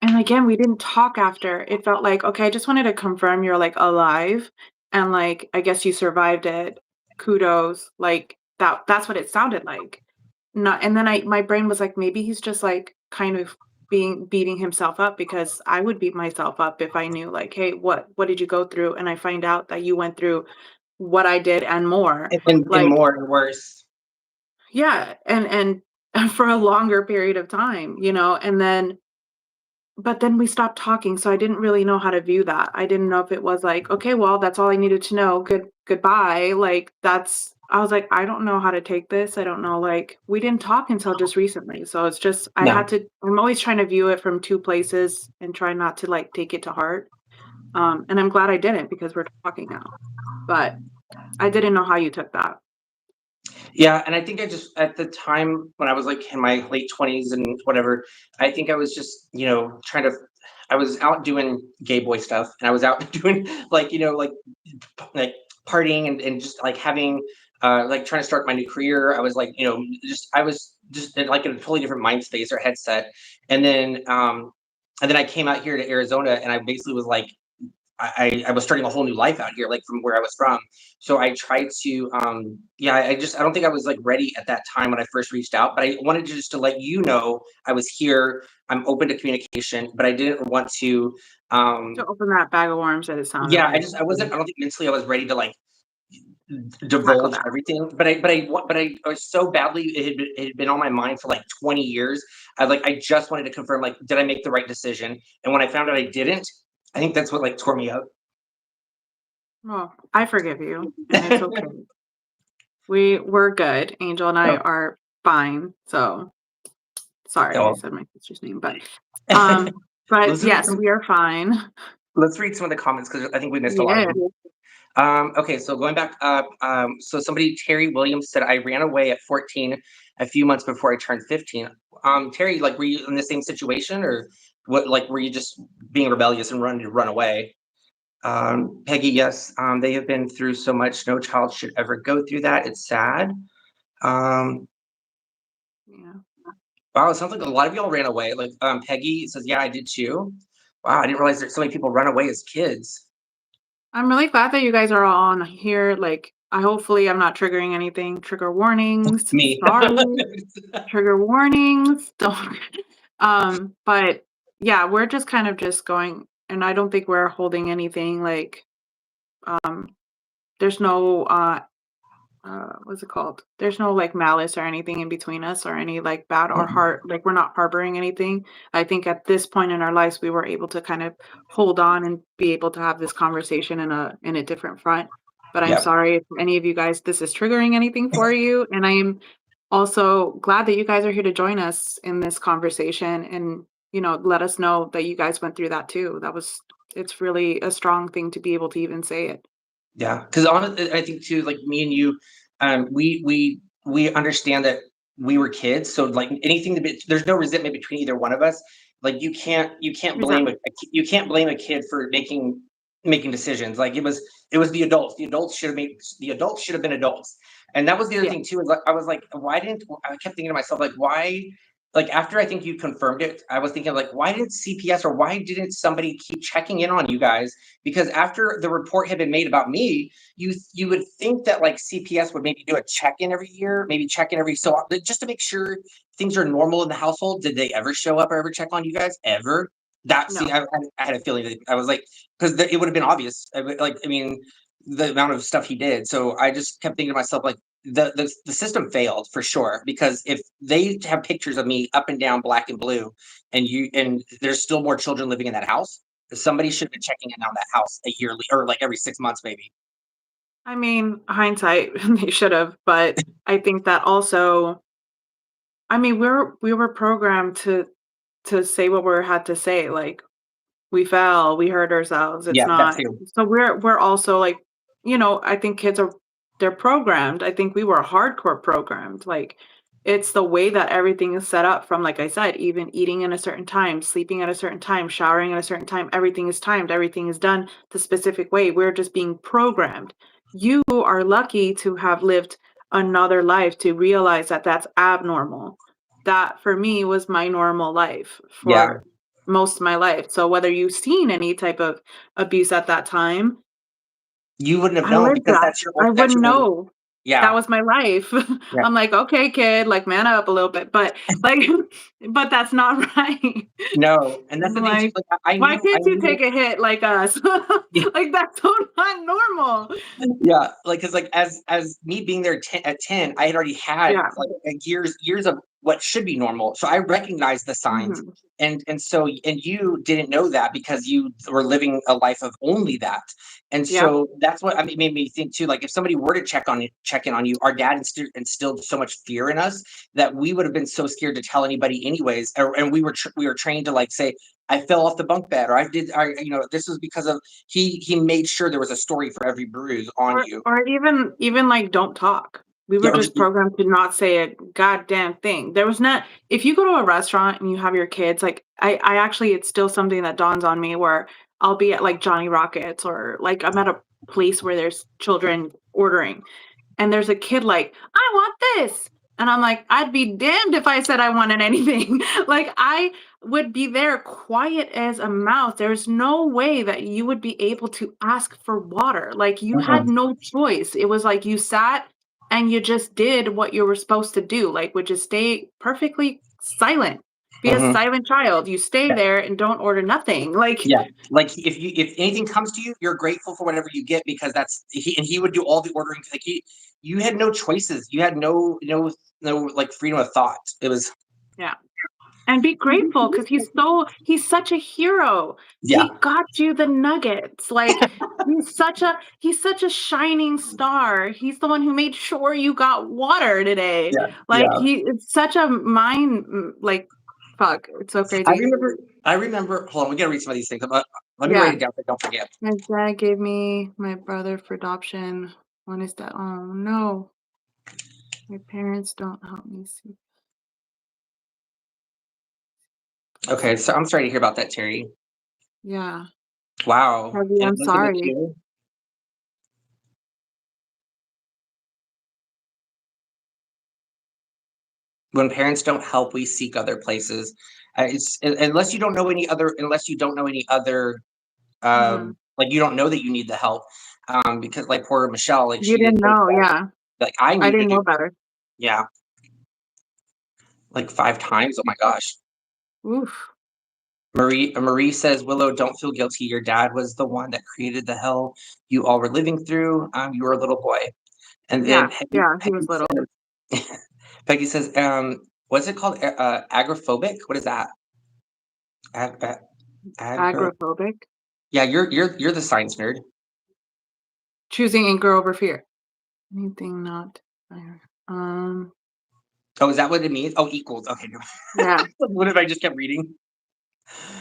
and again, we didn't talk after, it felt like, "Okay, I just wanted to confirm you're, like, alive, and, like, I guess you survived it. Kudos." Like, that's what it sounded like. Not and then my brain was like, maybe he's just, like, kind of beating himself up because I would beat myself up if I knew, like, "Hey, what did you go through?" And I find out that you went through what I did and more. and Like, more and worse. yeah, and for a longer period of time, and then but then we stopped talking, so I didn't really know how to view that. I didn't know if it was like, "Okay, well, that's all I needed to know. Goodbye." Like, that's I was like, "I don't know how to take this. I don't know," like, we didn't talk until just recently, so it's just No. I'm always trying to view it from 2 places and try not to, like, take it to heart. And I'm glad I didn't because we're talking now, but I didn't know how you took that. Yeah, and I think I just, at the time when I was like in my late 20s and whatever, I think I was just, trying to, I was out doing gay boy stuff, and I was out doing like partying, and just like having like trying to start my new career. I was like, I was just in, like, in a totally different mind space or headset. And then um and then I came out here to Arizona, and I basically was like, I was starting a whole new life out here, like from where I was from. So I tried to, yeah, I don't think I was like ready at that time when I first reached out, but I wanted to just to let you know I was here. I'm open to communication, but I didn't want to, To um, open that bag of worms that it sounded yeah, like. I don't think mentally I was ready to like Tackle divulge that. everything, but I was so badly, it had been on my mind for like 20 years. I just wanted to confirm, like, did I make the right decision? And when I found out I didn't, I think that's what like tore me up. Well, I forgive you, and it's okay. We're good. Angel and I So, are fine, so sorry I so said my sister's name, but let's read yes, some we are fine. let's read some of the comments, because I think we missed a lot of Yeah. them. Okay, so going back up, so somebody, Terry Williams, said, I ran away at 14, a few months before I turned 15. Terry, like, were you in the same situation, or what? Like, were you just being rebellious and running to run away? Peggy, yes, they have been through so much. No child should ever go through that. It's sad. Um, Yeah. wow, it sounds like a lot of y'all ran away. Like, Peggy says, yeah, I did too. Wow, I didn't realize that so many people run away as kids. I'm really glad that you guys are all on here, like, I hopefully I'm not triggering anything. Trigger warnings, Me. sorry. Trigger warnings, don't but yeah, we're just kind of just going and I don't think we're holding anything, like, um, there's no, what's it called? There's no, like, malice or anything in between us or any, like, bad or Mm-mm. heart like, we're not harboring anything. I think at this point in our lives, we were able to kind of hold on and be able to have this conversation in a different front. But I'm Yeah, sorry if any of you guys this is triggering anything for you, and I'm also glad that you guys are here to join us in this conversation and, let us know that you guys went through that too. It's really a strong thing to be able to even say it. yeah. Because I think too, like me and you, we understand that we were kids, so like anything to be, there's no resentment between either one of us. Like you can't blame Exactly. you can't blame a kid for making decisions. Like it was the adults. The adults should have been adults. And that was the other Yeah. thing too. Is like I was like, why didn't I kept thinking to myself like why. Like after I think you confirmed it, I was thinking like, why did CPS or why didn't somebody keep checking in on you guys? Because after the report had been made about me, you would think that like CPS would maybe do a check-in every year, maybe check in every so often, just to make sure things are normal in the household. Did they ever show up or ever check on you guys ever? That see, No. I had a feeling that I was like, because it would have been obvious. Like I mean, the amount of stuff he did. So I just kept thinking to myself like. The system failed for sure because if they have pictures of me up and down black and blue and there's still more children living in that house, somebody should have been checking in on that house a yearly or like every 6 months maybe. I mean, hindsight, they should have, but I think that also I mean, we were programmed to say what we had to say, like, we fell, we hurt ourselves, it's Yeah, that not too. so we're also like, I think kids are they're programmed. I think we were hardcore programmed. Like it's the way that everything is set up from like I said, even eating in a certain time, sleeping at a certain time, showering at a certain time, everything is timed, everything is done the specific way. We're just being programmed. You are lucky to have lived another life to realize that that's abnormal. That for me was my normal life Yeah, for most of my life. So whether you've seen any type of abuse at that time, you wouldn't have I known lived because that. I that's wouldn't your only. know. That Yeah, was my life. yeah. I'm like, "Okay, kid, like, man up a little bit," but, like but that's not right. No, and that's I'm the thing too, like, like, I "Why knew I can't you knew take a hit like us?" Like, that's so not normal. yeah, like, cause like, as me being there at 10, I had already had, Yeah. like, years of what should be normal, so I recognized the signs, Mhm. and you didn't know that because you were living a life of only that, and Yep. so that's what I mean, made me think too, like, if somebody were to check in on you, our dad instilled so much fear in us that we would have been so scared to tell anybody anyways, and we were trained to, like, say, "I fell off the bunk bed," or this was because of he made sure there was a story for every bruise on you. Or even, like, don't talk. We were Yeah, or just programmed to not say a goddamn thing. There was not if you go to a restaurant and you have your kids, like, I actually it's still something that dawns on me where I'll be at, like, Johnny Rockets or, like, I'm at a place where there's children ordering, and there's a kid like, "I want this." And I'm like, "I'd be damned if I said I wanted anything." Like, I would be there quiet as a mouse. There's no way that you would be able to ask for water. Like, you had mm-mm, no choice. It was like you sat and you just did what you were supposed to do, like, would just stay perfectly silent. Be a mhm, silent child. You stay yeah, there and don't order nothing. Like, yeah. Like, if anything comes to you, you're grateful for whatever you get because that's he would do all the ordering, like, you had no choices. You had no, like, freedom of thought. It was yeah. And be grateful because he's such a hero. yeah, He got you the nuggets. Like, he's such a shining star. He's the one who made sure you got water today. yeah, Like, yeah. it's such a like, fuck, it's so I crazy. remember I remember hold on, we gotta read some of these things. Let me write Yeah. it down so I don't forget. My dad gave me my brother for adoption. When is that? Oh, no. My parents don't help me see. Okay, so I'm sorry to hear about that, Terry. Yeah. Wow, Heavy, and I'm Elizabeth sorry. too? When parents don't help, we seek other places. It's unless you don't know any other, Mhm. like, you don't know that you need the help, because, like, poor Michelle, like, You she didn't didn't know know, that, yeah. like, I I knew that didn't you know better. yeah, like, 5 times, oh my gosh. Oof. Marie says, "Willow, don't feel guilty, your dad was the one that created the hell you all were living through, you were a little boy." And then Yeah, yeah, he was little. Peggy says, what's it called? Agoraphobic? What is that? Ag agra Agoraphobic? Yeah, you're the science nerd. Choosing anger over fear. Anything not fire. Oh, is that what it means? Oh, equals. Okay, no. Yeah. What if I just kept reading?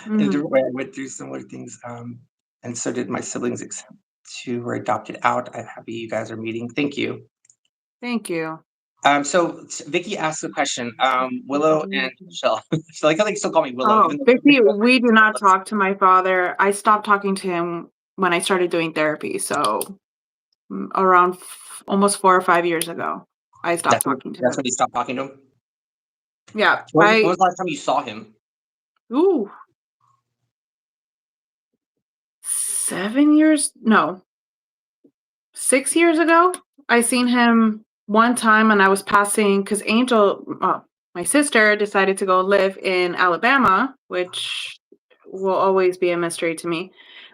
In a Mhm. different way, I went through similar things, and so did my siblings, except 2 were adopted out. I'm happy you guys are meeting. Thank you. Thank you. Vicky asked the question, Willow and Michelle. So I like how they still call me Willow, Oh, even though Vicky, everybody knows we do not Phyllis. talk to my father. I stopped talking to him when I started doing therapy, so, around almost 4 or 5 years ago, I stopped talking to That's him. when you stopped talking to him? Yeah, When was the last time you saw him? ooh, 7 years? No, 6 years ago? I seen him one time and I was passing because Angel, my sister, decided to go live in Alabama, which will always be a mystery to me.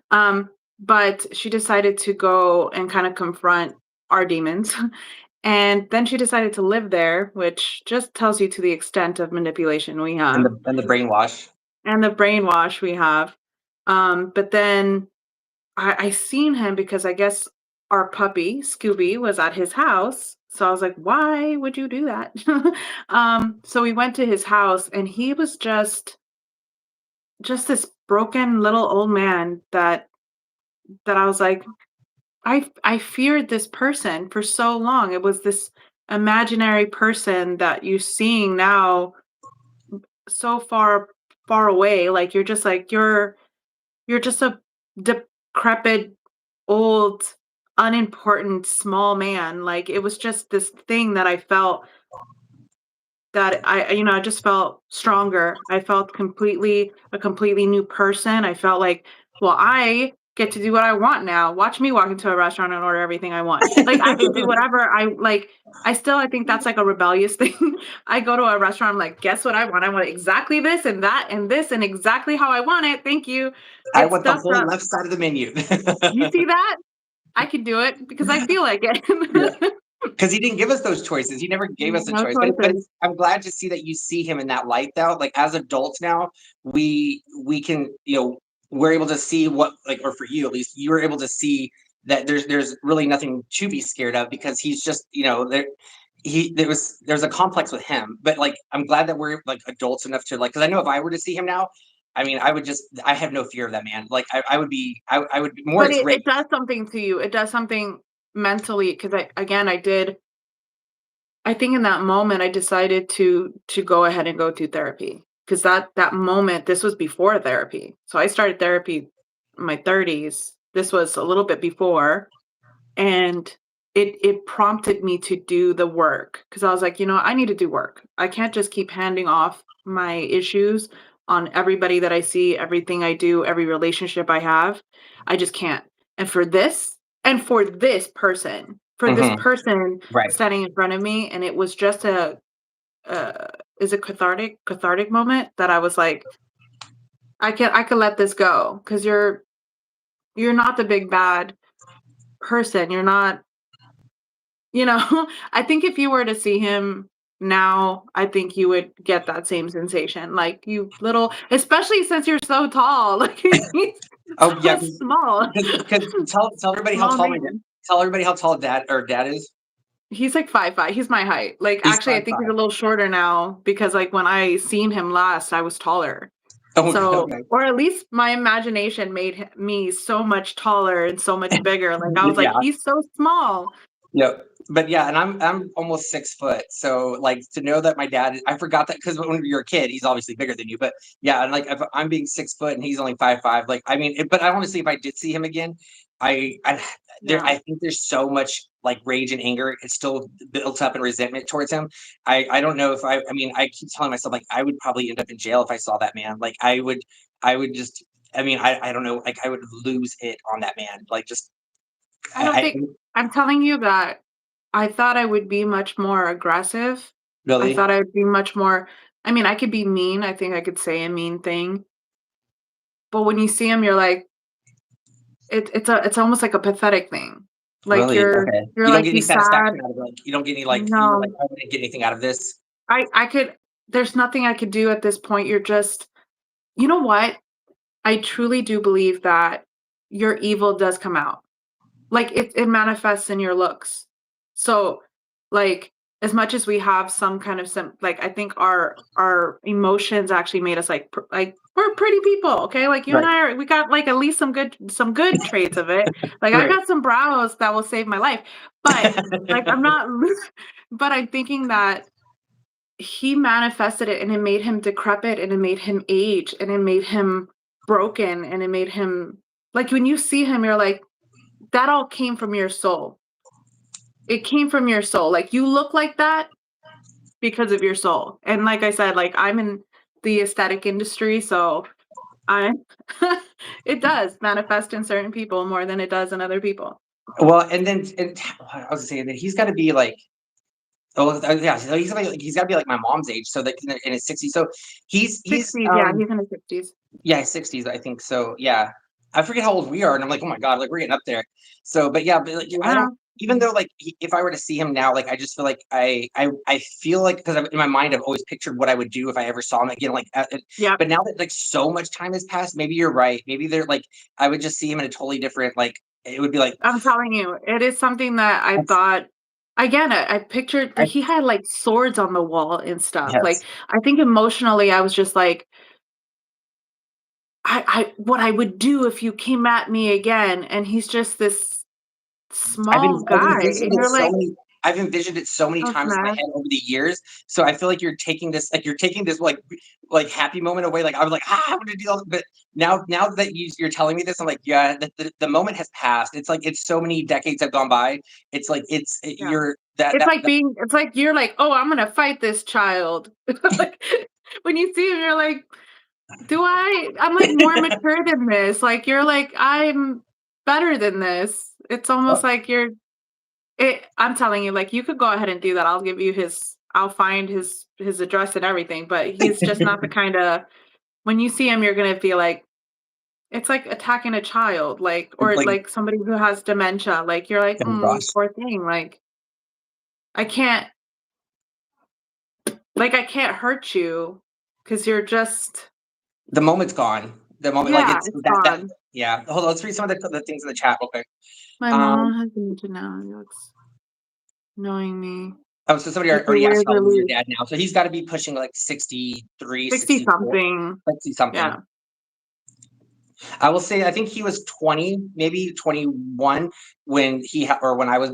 Um, but she decided to go and kind of confront our demons. And then she decided to live there, which just tells you to the extent of manipulation we And have the brainwash? and the brainwash we have. But then I seen him because I guess our puppy, Scooby, was at his house. So I was like, why would you do that? So we went to his house and he was just this broken little old man that I was like, I feared this person for so long. It was this imaginary person that you're seeing now so far away. Like you're just a decrepit, old, unimportant, small man. Like, it was just this thing that I felt that I just felt stronger. I felt a completely new person. I felt like, well, I get to do what I want now. Watch me walk into a restaurant and order everything I want. Like, I can do whatever I like. I think that's like a rebellious thing. I go to a restaurant, I'm like, guess what I want? I want exactly this and that and this and exactly how I want it. Thank you. I It's want the stuff whole that left side of the menu. you see that? I can do it because I feel like Yeah. it. 'Cause he didn't give us those choices. He never gave us a No choice. But choices. it's I'm glad to see that you see him in that light though. Like as adults now, we can, we're able to see what like or for you at least, you're able to see that there's really nothing to be scared of because he's just, there's a complex with him. But like I'm glad that we're like adults enough to like because I know if I were to see him now, I mean, I have no fear of that man. Like I would be more But it's rage. it does something to you. It does something mentally because I think in that moment I decided to go ahead and go to therapy because that moment this was before therapy. So I started therapy in my 30s. This was a little bit before. And it prompted me to do the work because I was like, I need to do work. I can't just keep handing off my issues on everybody that I see, everything I do, every relationship I have. I just can't. And for this, and for this Mhm. person Right. standing in front of me, and it was just uh, is a cathartic moment that I was like, I can let this go because you're not the big bad person. You're not. I think if you were to see him now, I think you would get that same sensation, like, "You little," especially since you're so tall, like, he's Oh, yeah, so small. because tell everybody how Small tall man. tell everybody how tall dad is. He's, like, 5'5", he's my height. Like, He's actually, I think he's 5'5". a little shorter now because, like, when I seen him last, I was taller. Oh, So okay. or at least my imagination made me so much taller and so much bigger, like, I was like, Yeah, "He's so small." yep. But yeah, and I'm almost 6 foot, so like to know that my dad, I forgot that because when you're a kid, he's obviously bigger than you. But yeah, and like if I'm being 6 foot and he's only 5'5", like I mean, but I want to see if I did see him again, I there Yeah. I think there's so much like rage and anger, it's still built up and resentment towards him. I don't know if I mean I keep telling myself like I would probably end up in jail if I saw that man. Like I would just I mean I don't know like I would lose it on that man. Like just I don't I think I'm telling you that I thought I would be much more aggressive. I really. thought I would be much more I mean, I could be mean, I think I could say a mean thing, but when you see him, you're like, it's almost like a pathetic thing. Like Really? you're Okay. you're You don't like get you any sad. satisfaction out of it, like, you don't get any, like you were like, No, "I didn't get anything out of this." I could. There's nothing I could do at this point. You're just. You know what? I truly do believe that your evil does come out. Like it manifests in your looks. So like as much as we have some kind of like I think our emotions actually made us like like we're pretty people, okay? Like you and Right. I are we got like at least some good traits of it. Like I Right. got some brows that will save my life. But like I'm not but I'm thinking that he manifested it and it made him decrepit and it made him age and it made him broken and it made him like when you see him you're like that all came from your soul. It came from your soul. Like you look like that because of your soul. And like I said, like I'm in the aesthetic industry, so I it does manifest in certain people more than it does in other people. Well, and I was saying that he's gotta be, like yeah, so he's gotta be, like, my mom's age, so, like, in his 60s, so he's, 60s, yeah, he's in his 60s. yeah, his 60s, I think, so, yeah. I forget how old we are, and I'm like, "Oh my god," like, we're getting up there. So, but yeah, but, like, I Yeah. don't even though, like, if I were to see him now, like, I just feel like I feel like because 'cause in my mind, I've always pictured what I would do if I ever saw him again, like, Yep. but now that, like, so much time has passed, maybe you're right. Maybe they're, like I would just see him in a totally different, like it would be like, I'm telling you, it is something that I thought again, I pictured I he had like swords on the wall and stuff. Like yes. I think emotionally I was just like I what I would do if you came at me again, and he's just this small I've guy, envisioned and it you're so like, many I've envisioned it so many "Oh, times in my man." head over the years, so I feel like you're taking this, like, happy moment away, like, I was like, "Ah, I'm gonna deal," but now that you're telling me this, I'm like, "Yeah, the moment has passed." It's like it's so many decades have gone by. It's like Yeah. you're that It's like you're like, "Oh, I'm gonna fight this child." Like, when you see him, you're like, "Do I?" I'm, like, more mature than this, like, you're like, "I'm better than this." It's almost oh, like I'm telling you, like, you could go ahead and do that, I'll find his address and everything, but he's just not the kinda when you see him, you're gonna feel like it's like attacking a child, like it's or like, like somebody who has dementia, like, you're like, oh "Mm, you gosh, poor thing," like, I can't I can't hurt you because 'cause you're just the moment's gone. The moment, like, yeah, it's it's that gone. yeah. Hold on, let's read some of the things in the chat real quick. My Um, mom has dementia now, he looks knowing me, oh, so somebody like he already asked wears how a old is your leash. dad now, so he's gotta be pushing, like, 63, 60 64, something. 60 something. Yeah. I will say I think he was 20, maybe 21 when or when I was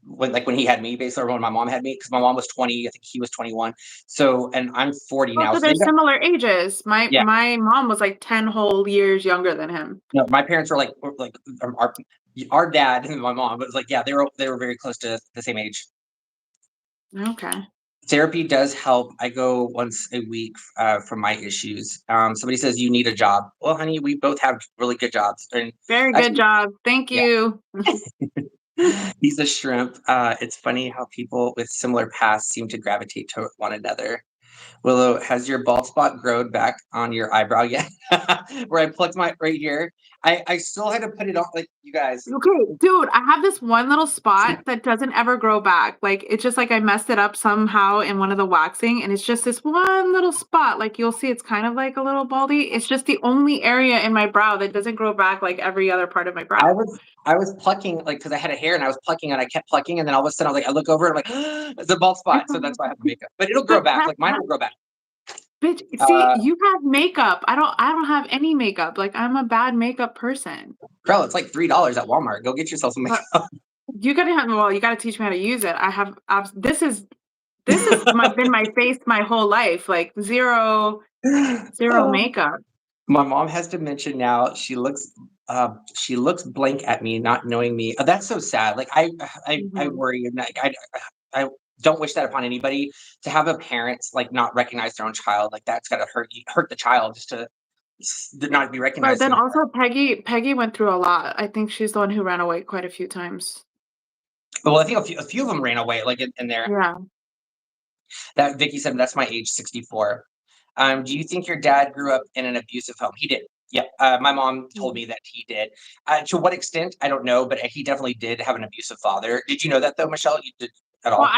when he had me, basically, or when my mom had me, because my mom was 20, I think he was 21. So, and I'm 40 Oh, now. so So they're they've got similar ages. yeah. My mom was, like, 10 whole years younger than him. No, my parents were like our dad and my mom was like, yeah, they were very close to the same age. Okay. Therapy does help. I go once a week for my issues. Somebody says you need a job. Well, honey, we both have really good jobs, and Very good actually, job. Thank yeah. you. He's a shrimp. It's funny how people with similar pasts seem to gravitate to one another. Willow, has your bald spot grown back on your eyebrow yet? Where I plucked my right here. I still had to put it on, like, you guys. Okay, dude, I have this one little spot that doesn't ever grow back. Like, it's just like I messed it up somehow in one of the waxing, and it's just this one little spot. Like, you'll see it's kind of like a little baldy. It's just the only area in my brow that doesn't grow back like every other part of my I brow. was I was plucking, like, because I had a hair and I was plucking and I kept plucking, and then all of a sudden I was like, I look over and I'm like, it's a bald spot. So that's why I have the makeup. But it'll grow back. Like, mine will grow back. Bitch, see, Uh you have makeup. I don't have any makeup. Like, I'm a bad makeup person. Girl, it's like $3 at Walmart. Go get yourself some But makeup. you gotta have well, you gotta teach me how to use it. I have this is my been my face my whole life, like zero Oh. makeup. My mom has dementia now. She looks blank at me, not knowing me. That's so sad. Like, I Mhm. worry, and, like, I don't wish that upon anybody, to have a parent, like, not recognize their own child. Like, that's gotta hurt the child, just to not be But recognized. then So, also Peggy went through a lot. I think she's the one who ran away quite a few times. well, I think a few of them ran away, like, in there. Yeah. That Vicky said, that's my age, 64. Do you think your dad grew up in an abusive home? He did. Yeah, my mom told Mm. me that he did. To what extent, I don't know, but he definitely did have an abusive father. Did you know that though, Michelle? You did at Well, all?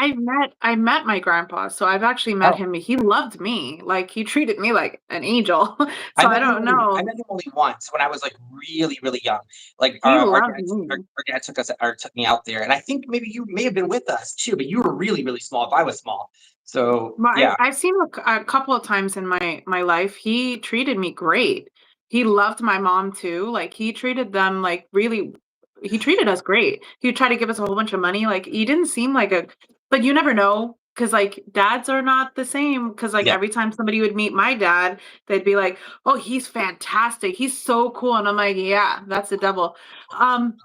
I met my grandpa, so I've actually met Oh, him. He loved me, like, he treated me like an angel. I So I met him don't only I know. met him only once when I was, like, really, really young. Like, He our loved dad me. our dad took me out there, and I think maybe you may have been with us too, but you were really, really small if I was small. So, Well, yeah. I've seen him a couple of times in my life. He treated me great. He loved my mom too. Like, he treated them, like, really he treated us great. He would try to give us a whole bunch of money. Like, he didn't seem like a but you never know, because like, dads are not the same. Because like, Yeah. every time somebody would meet my dad, they'd be like, "Oh, he's fantastic. He's so cool." And I'm like, "Yeah, that's the devil." Um,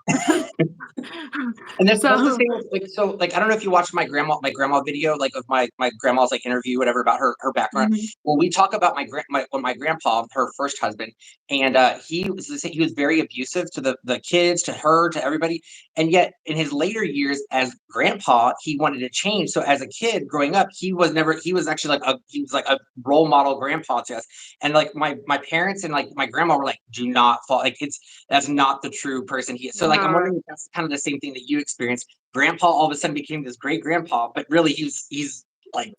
And that's the so same with, like, so, like, I don't know if you watched my grandma video, like, of my grandma's, like, interview, whatever, about her background. Mhm. Well, we talk about my grandpa, her first husband, and, he was very abusive to the kids, to her, to everybody, and yet in his later years as grandpa, he wanted to change. So as a kid growing up, he was actually he was like a role model grandpa to us. And, like, my parents and, like, my grandma were like, "Do not fall," like, that's not the true person he is. So, like, I'm Yeah. wondering if that's kind of the same thing that you experienced. Grandpa all of a sudden became this great grandpa, but really he's like,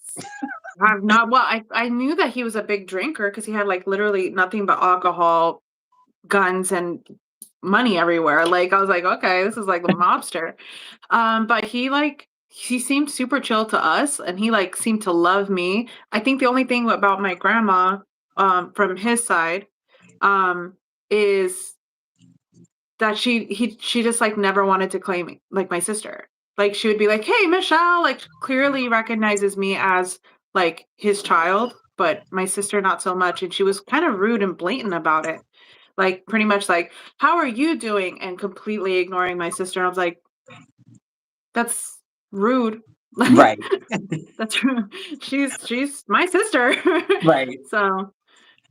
I've not well, I knew that he was a big drinker because he had, like, literally nothing but alcohol, guns, and money everywhere. Like, I was like, "Okay, this is like a mobster." But he seemed super chill to us, and he, like, seemed to love me. I think the only thing about my grandma, from his side, um, is that she just, like, never wanted to claim me, like, my sister. Like, she would be like, "Hey, Michelle," like, clearly recognizes me as, like, his child, but my sister not so much, and she was kind of rude and blatant about it. Like, pretty much like, "How are you doing?" and completely ignoring my sister. And I was like, "That's rude." Like, right, that's rude. She's my sister. right. So,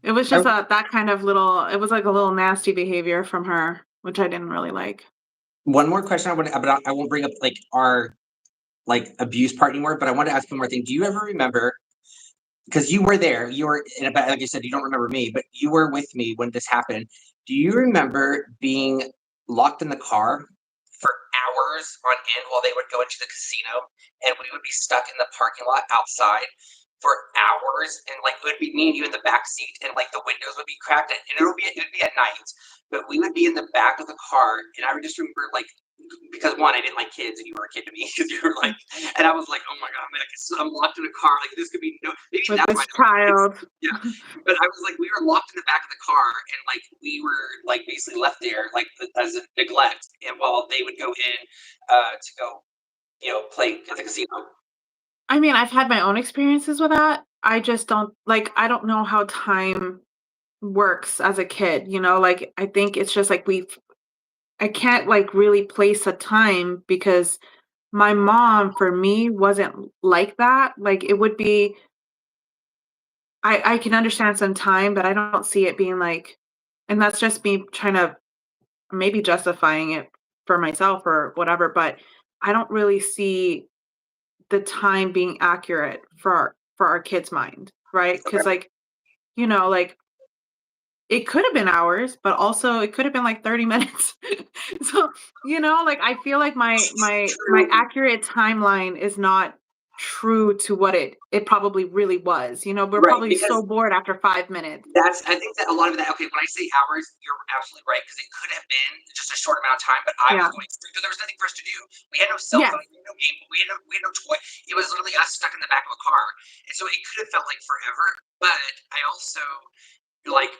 it was I, just that kind of little it was like a little nasty behavior from her, which I didn't really like. one more question I want to, but I won't bring up like our like abuse part anymore. But I want to ask one more thing. Do you ever remember? Because you were there, you were in a bad, like you said, you don't remember me, but you were with me when this happened. Do you remember being locked in the car for hours on end while they would go into the casino, and we would be stuck in the parking lot outside for hours, and like it would be me and you in the back seat, and like the windows would be cracked, and it would be at night, but we would be in the back of the car, and I would just remember like because one, I didn't like kids, and you were a kid to me because you were like, and I was like, oh my god, man, I'm locked in a car. Like this could be no. Maybe With that's why this I don't like kids. child. Yeah, but I was like, we were locked in the back of the car, and like we were like basically left there like as a neglect, and while they would go in to go, play at the casino. I mean, I've had my own experiences with that. I just don't like, I don't know how time works as a kid, like, I think it's just like I can't, like, really place a time because my mom, for me, wasn't like that. Like, it would be I can understand some time, but I don't see it being like and that's just me trying to maybe justifying it for myself or whatever, but I don't really see the time being accurate for our kid's mind, right? Okay. Because like, like, it could have been hours, but also it could have been like 30 minutes. So, like, I feel like my True. accurate timeline is not true to what it probably really was. We're Right, probably so because bored after 5 minutes. I think that a lot of that. Okay, when I say hours, you're absolutely right because it could have been just a short amount of time. But I was Yeah. going through because there was nothing for us to do. We had no cell Yes. phone, we had no game, we had no toy. It was literally us stuck in the back of a car, and so it could have felt like forever. But I also like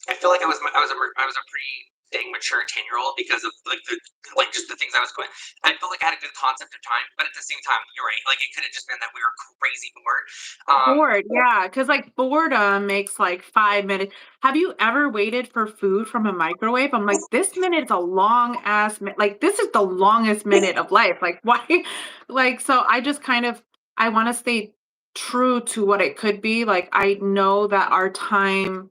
I feel like I was a pretty dang mature 10-year-old because of like just the things I was going. I felt like I had a good concept of time, but at the same time, you're right. Like it could have just been that we were crazy bored. Bored, yeah, because like, boredom makes, like, 5 minutes. Have you ever waited for food from a microwave? I'm like, "This minute's a long ass mi like, this is the longest minute of life, like, why?" Like, so I just kind of I wanna stay true to what it could be. Like, I know that our time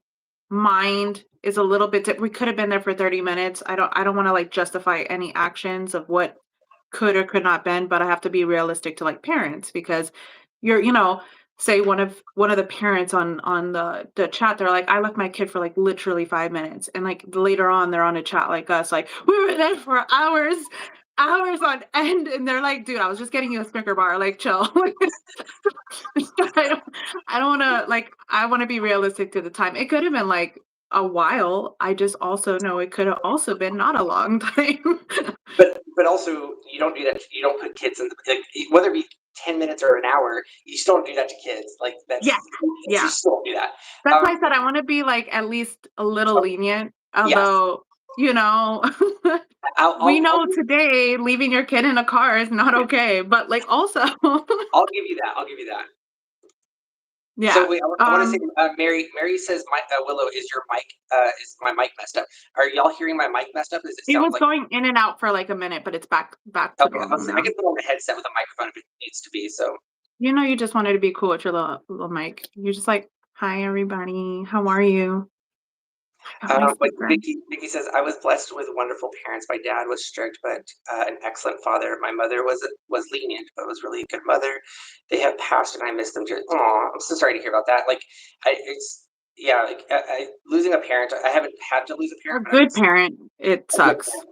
mind is a little bit we could have been there for 30 minutes. I don't wanna, like, justify any actions of what could or could not been, but I have to be realistic to, like, parents because you're say one of the parents on the chat, they're like, "I left my kid for, like, literally 5 minutes," and, like, later on, they're on a chat like us, like, "We were there for hours, hours on end," and they're like, "Dude, I was just getting you a Snicker bar, like, chill." I don't I don't wanna, like, I wanna be realistic to the time. It could have been, like, a while. I just also know it could have also been not a long time. But also, you don't do that. You don't put kids in the like, whether it be 10 minutes or an hour. You still don't do that to kids. Like Yeah, you yeah. still don't do that. That's why Um, I said I wanna be, like, at least a little so, lenient, yes, although, you know, we I'll know today leaving your kid in a car is not okay, but, like, also I'll give you that. I'll give you that. So yeah, wait, I want to say, Mary. Mary says, "My Willow, is my mic messed up? Are y'all hearing my mic messed up? Does it it sound was like going in and out for, like, a minute, but it's back to okay? normal I now. can put on the headset with a microphone if it needs to be. So You know, you just wanted to be cool with your little mic. You're just like, "Hi, everybody. How are you?" I got my But speaker. Vicky says, I was blessed with wonderful parents. My dad was strict, but an excellent father. My mother was lenient, but was really a good mother. They have passed, and I miss them too. Oh, I'm so sorry to hear about that. Like, it's yeah, like losing a parent. I haven't had to lose a A parent, but good parent, it a good sucks. parent.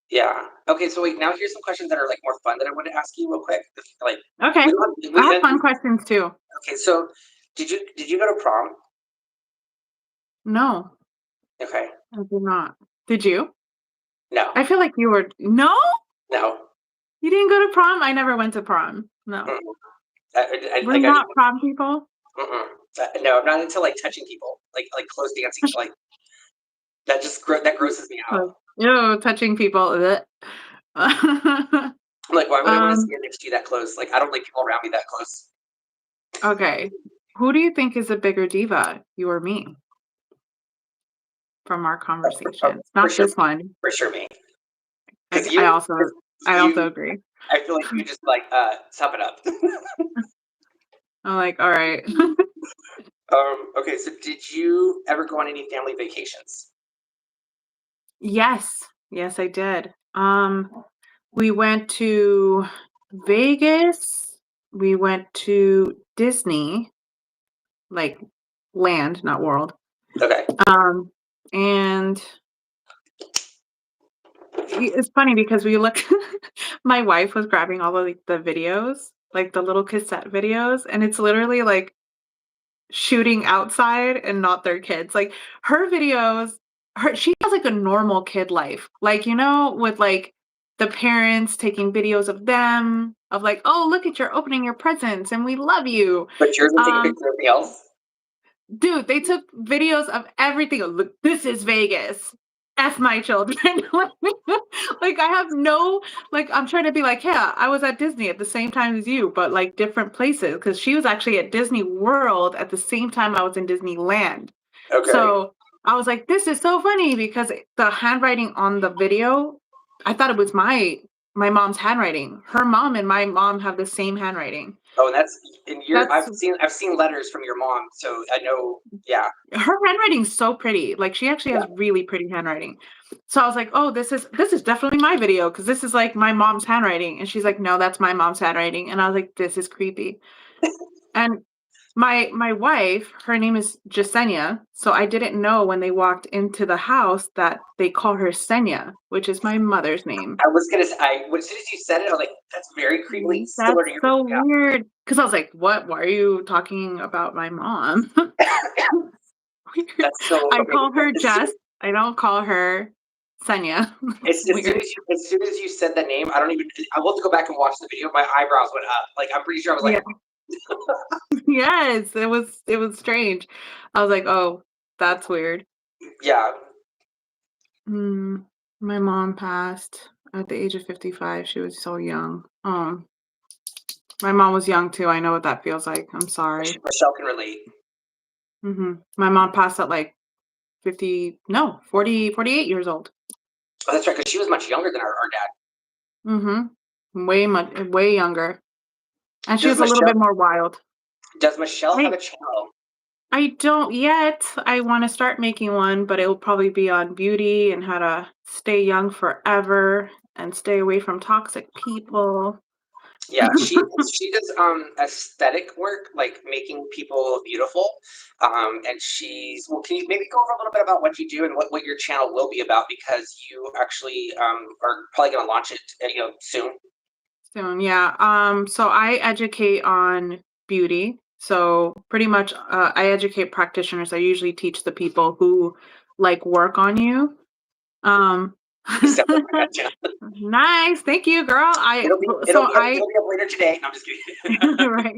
Yeah. Okay. So wait, now here's some questions that are like more fun that I want to ask you real quick. Like, Okay. we don't have, I we, have fun questions too. okay. So, did you go to prom? No, Okay. I did not. Did you? No. I feel like you were no? No. You didn't go to prom? I never went to prom. No. Mm-mm. I We're got not prom people? mm-mm. No, I'm not into like touching people, like close dancing, like that grosses me out. Like, ew, touching people. Blech. I'm like, why would I want to Um, stand next to you that close? Like, I don't like people around me that close. okay. Who do you think is a bigger diva, you or me, from our conversations? For Not sure, this one. for sure, me. I Because I you, also I also you, agree. I feel like you just like sum it up. I'm like, "All right." Okay, so did you ever go on any family vacations? Yes. Yes, I did. We went to Vegas, we went to Disney, like, land, not world, Okay, and it's funny because we look my wife was grabbing all of, like, the videos, like, the little cassette videos, and it's literally, like, shooting outside and not their kids. Like, her videos she has, like, a normal kid life. Like, with, like, the parents taking videos of them, of like, "Oh, look at you're opening your presents, and we love you." but yours will take a Um, picture of everything else. Dude, they took videos of everything. Look, this is Vegas. F my children. Like, I have no like, I'm trying to be like, yeah, I was at Disney at the same time as you, but like different places. Because she was actually at Disney World at the same time I was in Disneyland. Okay, So I was like, this is so funny because the handwriting on the video, I thought it was my mom's handwriting. Her mom and my mom have the same handwriting. oh, and that's and you're That's I've seen letters from your mom, so I know. Yeah, Her handwriting's so pretty, like, she actually yeah. has really pretty handwriting. So I was like, "Oh, this is definitely my video because this is, like, my mom's handwriting," and she's like, "No, that's my mom's handwriting," and I was like, "This is creepy." And my wife, her name is Jasenia, so I didn't know when they walked into the house that they call her Senya, which is my mother's name. I was gonna say, as soon as you said it, I was like, that's very creepily That's similar to your. so Yeah, weird. Because I was like, "What? Why are you talking about my mom?" Weird. that's so I okay. call her Jess. I don't call her Senya. Weird. As soon as you said the name, I don't even. I will have to go back and watch the video. My eyebrows went up. Like I'm pretty sure I was like, Yeah. Yes, it was strange. I was like, "Oh, that's weird." yeah. Mm, my mom passed at the age of 55. She was so young. My mom was young too. I know what that feels like. I'm sorry. Michelle can relate. My mom passed at like 50, no, 40, 48 years old. Oh, that's right, because she was much younger than our dad. Way younger. And she Does was a little bit Michelle more wild. does Michelle have I a channel? I don't yet. I wanna start making one, but it will probably be on beauty and how to stay young forever and stay away from toxic people. Yeah, she does aesthetic work, like making people beautiful. And she's well, can you maybe go over a little bit about what you do and what your channel will be about because you actually are probably gonna launch it soon. Soon, yeah. So I educate on beauty. So pretty much, I educate practitioners. I usually teach the people who like work on you. Um, You sound like my channel. nice, thank you, girl. It'll be So I it'll be up later today. No, I'm just kidding. right.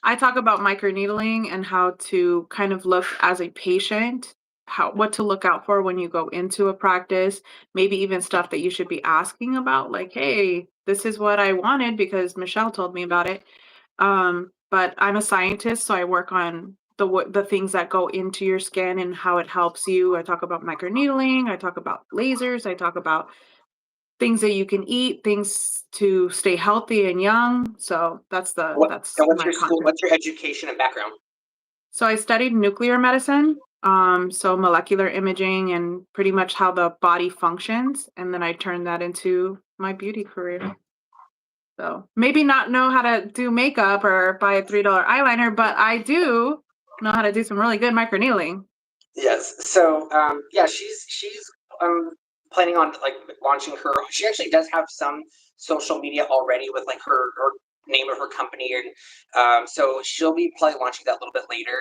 I talk about microneedling and how to kind of look as a patient, how what to look out for when you go into a practice, maybe even stuff that you should be asking about, like, hey, this is what I wanted because Michelle told me about it. But I'm a scientist, so I work on the things that go into your skin and how it helps you. I talk about microneedling, I talk about lasers, I talk about things that you can eat, things to stay healthy and young. So What that's and what's my your school? content. What's your education and background? So I studied nuclear medicine, so molecular imaging and pretty much how the body functions, and then I turned that into my beauty career. So maybe not know how to do makeup or buy a $3 eyeliner, but I do know how to do some really good microneedling. Yes. So, yeah, she's um planning on like launching her. She actually does have some social media already with like her name of her company, and so she'll be probably launching that a little bit later.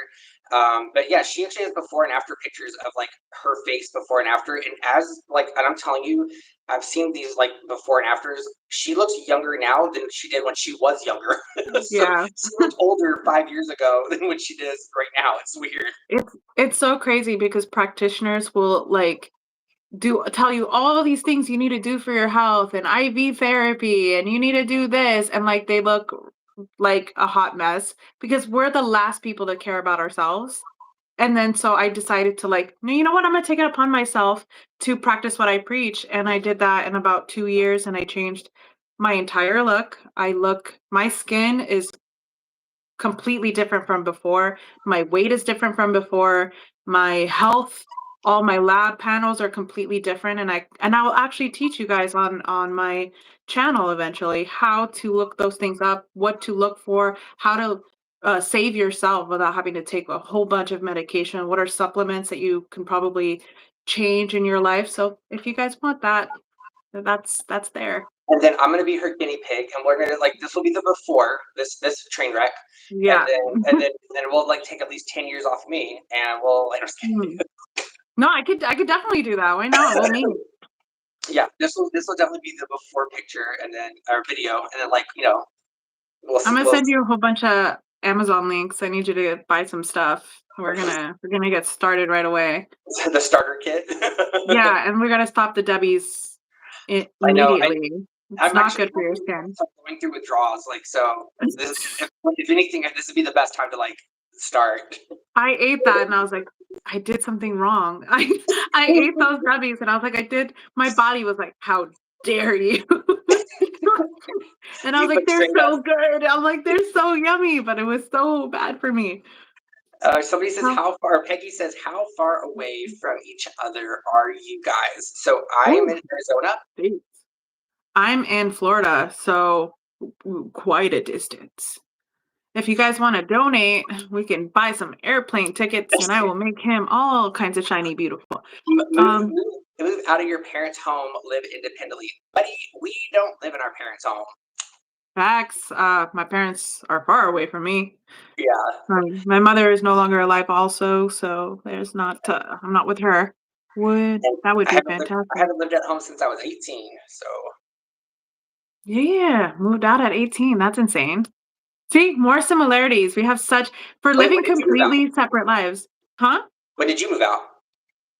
But yeah, she actually has before and after pictures of like her face before and after, and as like, and I'm telling you, I've seen these like before and afters. She looks younger now than she did when she was younger. So Yeah. she looked older 5 years ago than what she does right now. It's weird. It's so crazy because practitioners will like do tell you all these things you need to do for your health and IV therapy and you need to do this and like they look like a hot mess because we're the last people to care about ourselves. And then so I decided to like, no, you know what? I'm gonna take it upon myself to practice what I preach. And I did that in about 2 years and I changed my entire look. My skin is completely different from before. My weight is different from before. My health, all my lab panels are completely different, and I'll actually teach you guys on my channel eventually how to look those things up, what to look for, how to save yourself without having to take a whole bunch of medication. What are supplements that you can probably change in your life? So if you guys want that, that's there. And then I'm gonna be her guinea pig, and we're gonna like this will be the before this train wreck, and Yeah. then we'll like take at least 10 years off me, and we'll like Mhm. No, I could definitely do that. Why not? We'll meet. yeah, this will definitely be the before picture, and then our video, and then like we'll I'm see gonna we'll send you a whole bunch of Amazon links. I need you to buy some stuff. We're gonna get started right away. the starter kit. Yeah, and we're gonna stop the Debbies I know immediately. It's I'm not actually good for your skin. going through withdrawals, like so. This if anything, this would be the best time to like start. I ate that and I was like, I did something wrong. I ate those Debbies and I was like, I did. My body was like, how dare you? And I was You like, they're betrayed us. so good. I'm like, they're so yummy, but it was so bad for me. Somebody says, Oh, how far, Peggy says, how far away from each other are you guys? So I'm ooh, in Arizona. states. I'm in Florida, so quite a distance. If you guys want to donate, we can buy some airplane tickets and I will make him all kinds of shiny beautiful. Move, Um, move, move out of your parents' home, live independently. Buddy, we don't live in our parents' home. facts, my parents are far away from me. Yeah. My mother is no longer alive also, so there's not I'm not with her. And That would I be haven't lived, I fantastic. haven't lived at home since I was 18. So Yeah, moved out at 18. That's insane. See, more similarities. We have such for wait, living when did you move out? completely separate lives. Huh? When did you move out?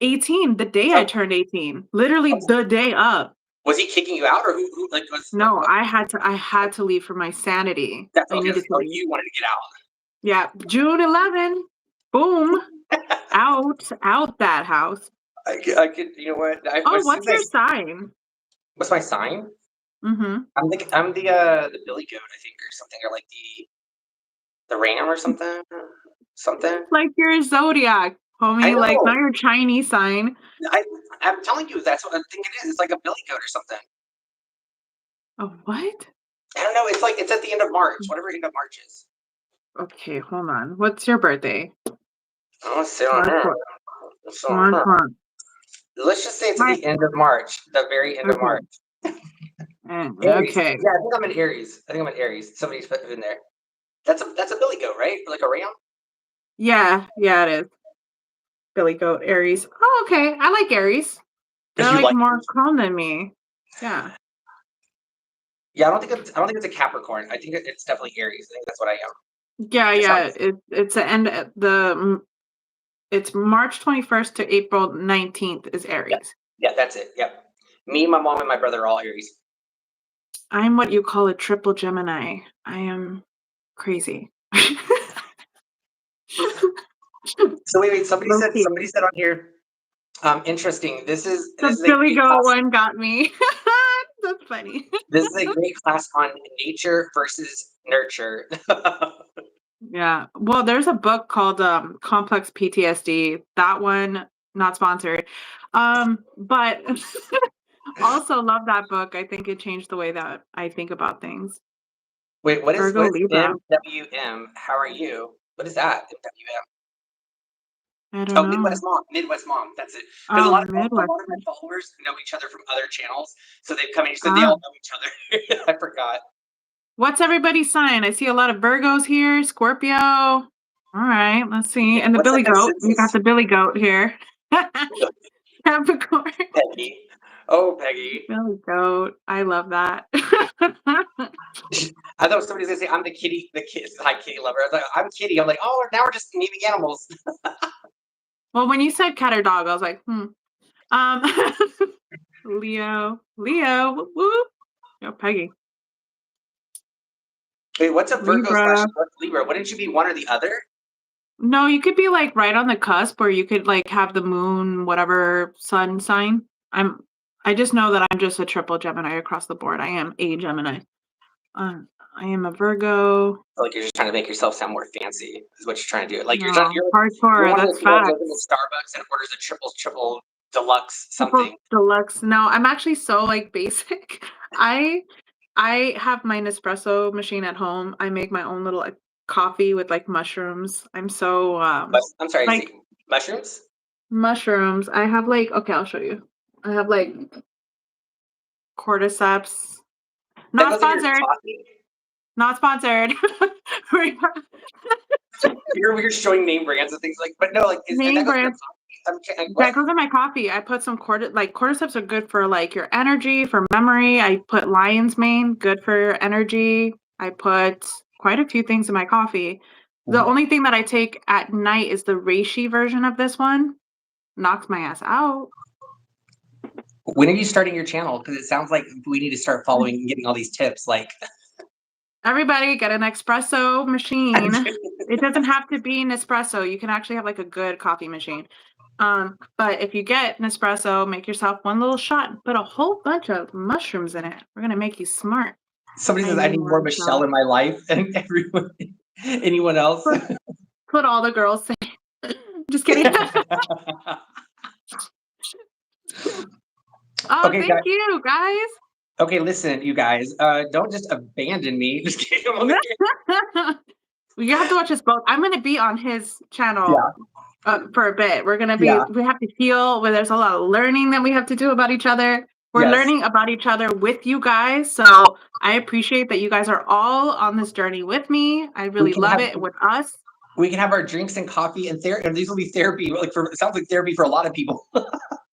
18, the day I Oh, turned 18. Literally the day up. was he kicking you out or who like was No, what I had to leave for my sanity. that's I okay. needed to Oh, leave. you wanted to get Yeah, June 11. Boom. out. Out that house. I could, you know what? Oh, As soon what's as your sign? what's my sign? Mhm. I'm the Billy Goat, I think, or something, or like the ram or something, something. It's like your zodiac, I homie, like not know. your Chinese sign. I I'm telling you, that's what I think it is. It's like a Billy Goat or something. Oh, what? I don't know. It's like it's at the end of March. Whatever end of March is. Okay, hold on. What's your birthday? Oh, let's see on March here. what? Let's see on March here. what? Let's just say it's at My the end of March. The very end of okay. March. Aries. Okay. Yeah, I think I'm in Aries. I think I'm in Aries. Somebody's put it in there. That's a Billy Goat, right? Like a ram. Yeah, yeah, it is. Billy Goat, Aries. Oh, okay. I like Aries. They're You like like? more calm than me. Yeah. Yeah, I don't think it's a Capricorn. I think it's definitely Aries. I think that's what I am. Yeah, That's how yeah. It's the end it's March 21st to April 19th is yeah. Aries. Yeah, that's it. Yep. Me, my mom, and my brother are all Aries. I'm what you call a triple Gemini. I am crazy. So wait. Somebody Low said key. somebody said on here. Interesting. This is The this is a Billy great Goat class. one got me. That's funny. This is a great class on nature versus nurture. Yeah. Well, there's a book called Complex PTSD. That one, not sponsored. But also love that book. I think it changed the way that I think about things. Wait, what is Virgo what is Libra. MWM? How are you? What is that? MWM. I don't Oh, know. Midwest Mom. Midwest Mom. That's it. Because Oh, a Midwest. lot of my followers know each other from other channels, so they've come in and said they Ah. all know each other. I forgot. What's everybody's sign? I see a lot of Virgos here, Scorpio. All right, let's see. And the What's that Billy guy Goat. We got Census? the Billy Goat here. Capricorn. Peggy. Oh, Peggy. Billy Goat. I love that. I thought somebody was gonna say I'm the kitty, hi kitty lover. I was like, I'm kitty. I'm like, oh, now we're just naming animals. Well, when you said cat or dog, I was like, Um, Leo, whoop, whoop. Yo, Peggy. Wait, what's a Virgo slash Libra. what's Libra? Wouldn't you be one or the other? No, you could be like right on the cusp, or you could like have the moon, whatever sun sign. I'm. I just know that I'm just a triple Gemini across the board. I am a Gemini. I am a Virgo. Like you're just trying to make yourself sound more fancy, is what you're trying to do. Like No, you're hardcore. one of That's those people that goes into facts. Starbucks and orders a triple deluxe Triple something. deluxe. No, I'm actually so like basic. I I have my Nespresso machine at home. I make my own little, like, coffee with, like, mushrooms. I'm so, But I'm sorry, is it like, mushrooms? mushrooms. I have, like okay, I'll show you. I have, like, cordyceps. That Not goes in your sponsored. coffee? Not sponsored. You're showing name brands and things like, but no, like, and that Name goes in your brand. coffee? What? That goes in my coffee. I put some cordyceps are good for, like, your energy, for memory. I put lion's mane, good for your energy. I put quite a few things in my coffee. The only thing that I take at night is the reishi version of this one. Knocks my ass out. When are you starting your channel? Because it sounds like we need to start following and getting all these tips. Like, Everybody get an espresso machine. It doesn't have to be an espresso. You can actually have, like, a good coffee machine. But if you get an espresso, make yourself one little shot and put a whole bunch of mushrooms in it. We're gonna make you smart. somebody I says, I need need more more Michelle Michelle. in my life, and everyone, anyone else? Put put all the girls say just kidding. Oh, Okay, thank guys. you, guys. Okay, listen, you guys. Don't just abandon me. Just kidding. I'm over here. You have to watch us both. I'm gonna be on his channel, Yeah, for a bit. yeah. We have to heal where there's a lot of learning that we have to do about each other. We're Yes. learning about each other with you guys, so I appreciate that you guys are all on this journey with me. I We really can love have it with us. we can have our drinks and coffee and therapy. And these will be therapy. Like for it sounds like therapy for a lot of people.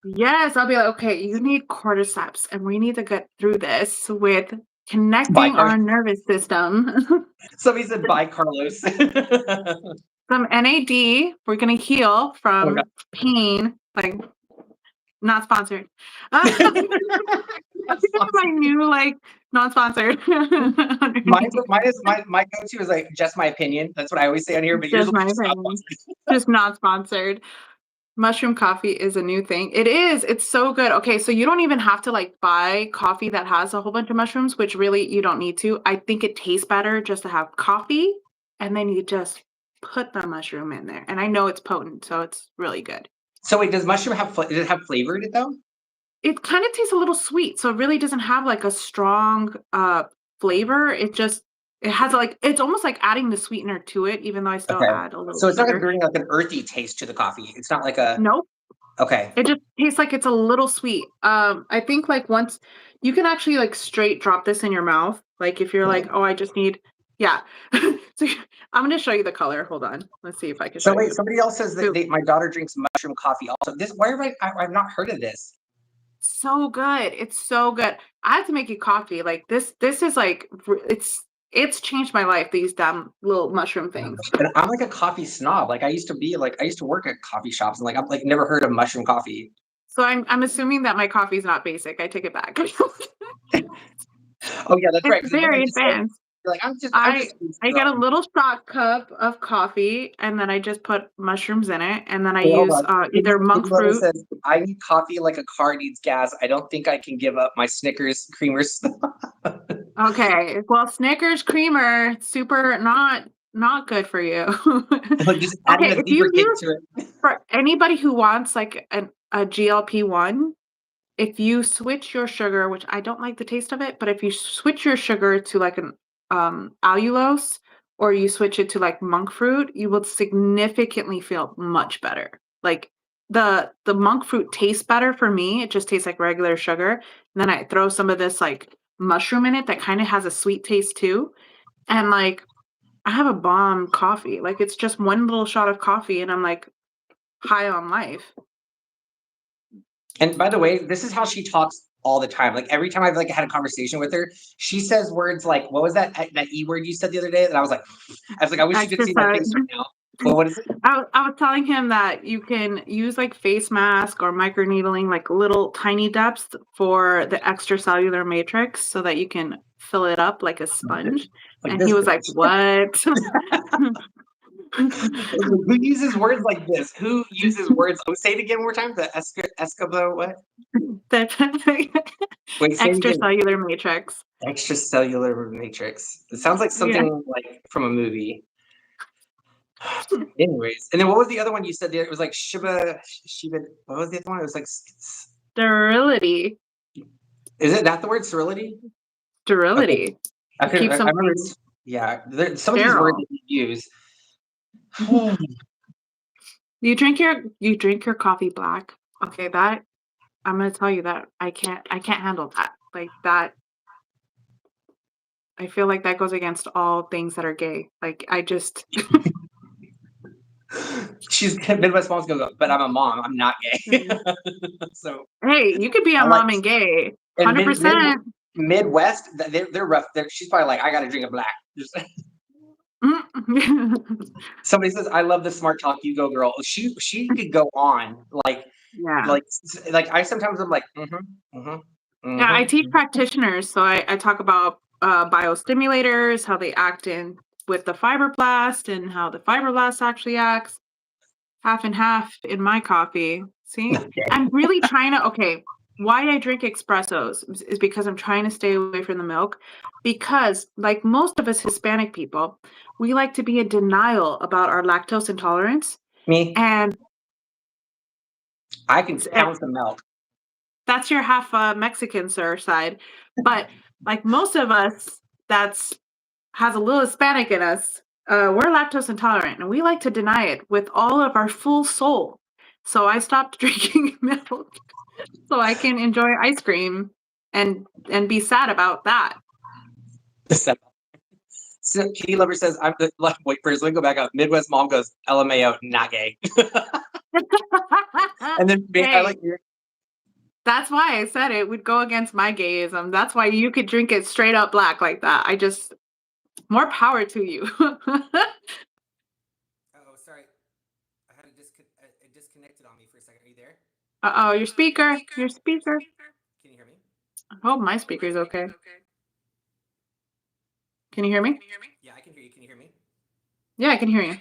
Yes, I'll be like, "Okay, you need cordyceps, and we need to get through this with Bye, connecting Carlos. our nervous system." Somebody said bye, Carlos. Oh Some NAD, we're gonna heal my god. from pain, like, not sponsored. That's My awesome. new, like, not sponsored Mine's, underneath. mine is my go-to is like just my opinion. That's what I always say on here, but yours Just will be my just not opinion. possible. Just not sponsored. Mushroom coffee is a new thing. It is, it's so good. Okay, so you don't even have to, like, buy coffee that has a whole bunch of mushrooms, which really you don't need to. I think it tastes better just to have coffee, and then you just put the mushroom in there, and I know it's potent, so it's really good. So wait, does mushroom have does it have flavor in it though? It kinda tastes a little sweet, so it really doesn't have, like, a strong, flavor. It has like it's almost like adding the sweetener to it, even though I still Okay. add a little So it's not gonna sugar. bring like an earthy taste to the coffee. It's not like a Nope. okay. It just tastes like it's a little sweet. I think like once you can actually like straight drop this in your mouth. Like if you're like, oh, I just need, yeah. So I'm gonna show you the color. Hold on. Let's see if I can show So wait, you. somebody else says that So, my daughter drinks mushroom coffee also. This why have I've not heard of this. so good. It's so good. I have to make you coffee. Like this is like it's changed my life. These damn little mushroom things. And I'm like a coffee snob. Like I used to work at coffee shops and like I've like never heard of mushroom coffee. So I'm assuming that my coffee is not basic. I take it back. Oh yeah, that's It's right. Because then very you just say advanced. you're like I'm I just a I get girl. a little shot cup of coffee, and then I just put mushrooms in it, and then I Wait, hold use, on. either monk Katie Lover fruit. says I need coffee like a car needs gas. I don't think I can give up my Snickers creamers. Okay, well, Snickers creamer, super not good for you. Like just adding Okay, a if zebra you cake use to it. for anybody who wants, like, a GLP-1, if you switch your sugar, which I don't like the taste of it, but if you switch your sugar to like an allulose or you switch it to like monk fruit, you will significantly feel much better. Like the monk fruit tastes better for me. It just tastes like regular sugar. And then I throw some of this like mushroom in it that kind of has a sweet taste too. And like I have a bomb coffee. Like it's just one little shot of coffee and I'm like high on life. And by the way, this is how she talks all the time. Like every time I've like had a conversation with her, she says words like, "What was that E word you said the other day?" And I was like, I wish you could see my Exercise. face right now. Well, what is it? I was telling him that you can use like face mask or microneedling, like little tiny depths for the extracellular matrix so that you can fill it up like a sponge. Like And he this was like, bitch. what? Who uses words like this? Who uses words? Oh, say it again one more time. The Escobar what? The Wait, say it again. extracellular matrix. Extracellular matrix. It sounds like Yeah. something like from a movie. Anyways, and then what was the other one you said there? It was like Shiba. What was the other one? It was like, Sterility. is it that the word sterility? Okay, Sterility. I It could. keeps I remember. something Yeah, some of these words sterile. that you use. You drink your coffee black. Okay, that I'm gonna tell you that I can't handle that. Like that I feel like that goes against all things that are gay. Like I just She's Midwest mom's gonna go, but I'm a mom. I'm not gay. Mhm. So Hey, you could be a I like mom and gay. and 100%. Midwest. They're rough. She's probably like, I got to drink a black. Mm. Somebody says, I love the smart talk. You go, girl. She could go on Yeah. like like I sometimes I'm like, Yeah, I teach mhm. practitioners, so I talk about biostimulators, how they act in with the fibroblast and how the fibroblast actually acts. Half and half in my coffee. See? Okay. I'm really trying to okay, why I drink espressos is because I'm trying to stay away from the milk. Because, like most of us Hispanic people, we like to be in denial about our lactose intolerance, Me, and I can s pound some milk. that's your half, Mexican, sir, side. But, like most of us that's has a little Hispanic in us, we're lactose intolerant, and we like to deny it with all of our full soul. So I stopped drinking milk so I can enjoy ice cream and be sad about that. So Kitty Lover says, I'm the like wait first, let me go back up. Midwest mom goes, LMAO, not gay. And then I Hey, like your that's why I said it would go against my gayism. That's why you could drink it straight up black like that. I just more power to you. oh sorry. I had it disconnected on me for a second. Are you there? Uh-oh, your speaker, your speaker. Can you hear me? I hope my speaker's okay. Can you hear me? Yeah, I can hear you. Can you hear me? Yeah, I can hear you.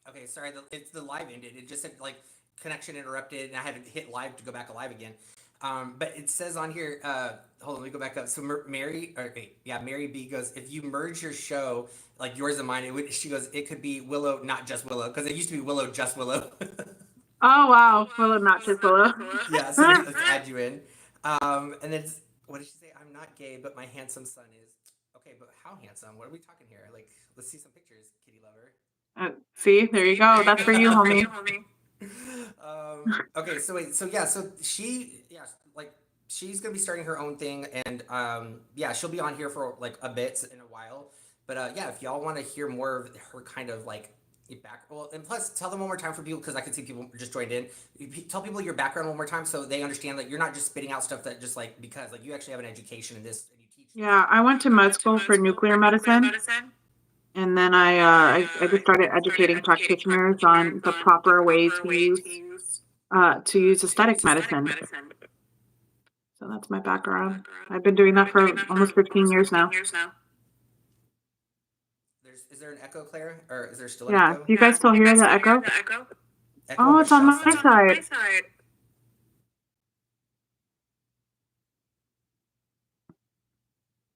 Okay, sorry. It's the live ended. It just said like connection interrupted, and I had to hit live to go back live again. But it says on here. Hold on, let me go back up. So Mary, or yeah, Mary B goes. If you merge your show like yours and mine, it would. She goes. It could be Willow, not just Willow, because it used to be Willow, just Willow. Oh wow, well not just Willow. Yeah. So let's add you in. And then what did she say? I'm not gay, but my handsome son is. Okay, but how handsome? What are we talking here? Like, let's see some pictures, kitty lover. See, there you go. That's for you, homie. Okay, so wait, so yeah, so she, yeah, like she's gonna be starting her own thing, and yeah, she'll be on here for like a bit in a while. But yeah, if y'all want to hear more of her kind of like back, well, and plus tell them one more time for people because I can see people just joined in. Tell people your background one more time so they understand that you're not just spitting out stuff that just like because like you actually have an education in this and you teach this. Yeah, I went to med school for nuclear medicine, and then I just started educating practitioners on the proper way to use aesthetic medicine. So that's my background. I've been doing that for almost 15 years now. Is there an echo, Claire, or is there still an Yeah. echo? Do you guys still hear the echo? Echo on Oh, it's on Michelle's my side. side.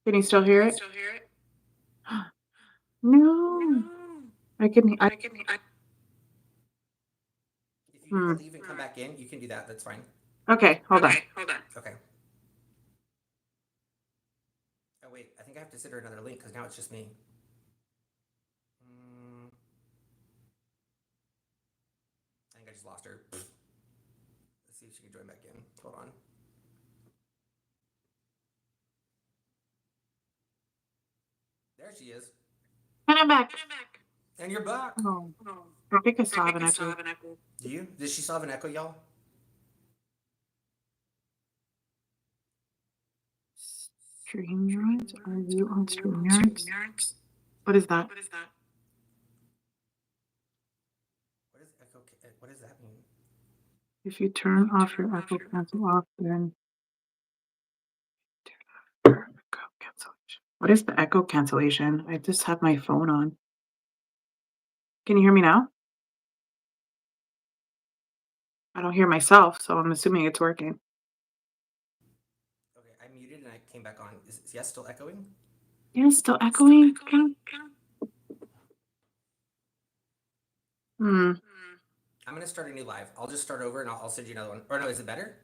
Can you still hear it? No. I can. If you need to Hmm. leave and come back in, you can do that. That's fine. Okay, hold on. Okay. Oh wait, I think I have to send her another link because now it's just me. I think I just lost her. Let's see if she can join back in. Hold on. There she is. And I'm back. And you're back. Oh, I think I still have an echo. Do you? Does she still have an echo, y'all? StreamYards? Are you on StreamYards? What is that? What is echo? What does that mean? If you turn off your echo cancel off, then echo cancellation. What is the echo cancellation? I just have my phone on. Can you hear me now? I don't hear myself, so I'm assuming it's working. Okay, I muted and I came back on. Is yes still echoing? Yeah, it's still echoing. I'm gonna start a new live. I'll just start over and I'll send you another one. Or no, is it better?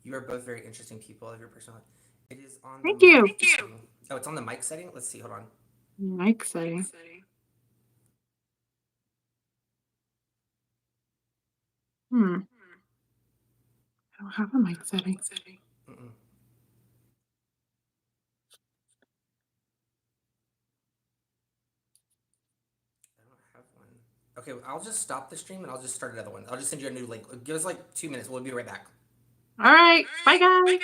You are both very interesting people of your personality. It is on the Thank you. mic setting. Oh, it's on the mic setting? Let's see, hold on. Mic setting. I don't have a mic setting. Mm-mm. I don't have one. Okay, I'll just stop the stream and I'll just start another one. I'll just send you a new link. Give us like 2 minutes. We'll be right back. All right. Bye, guys.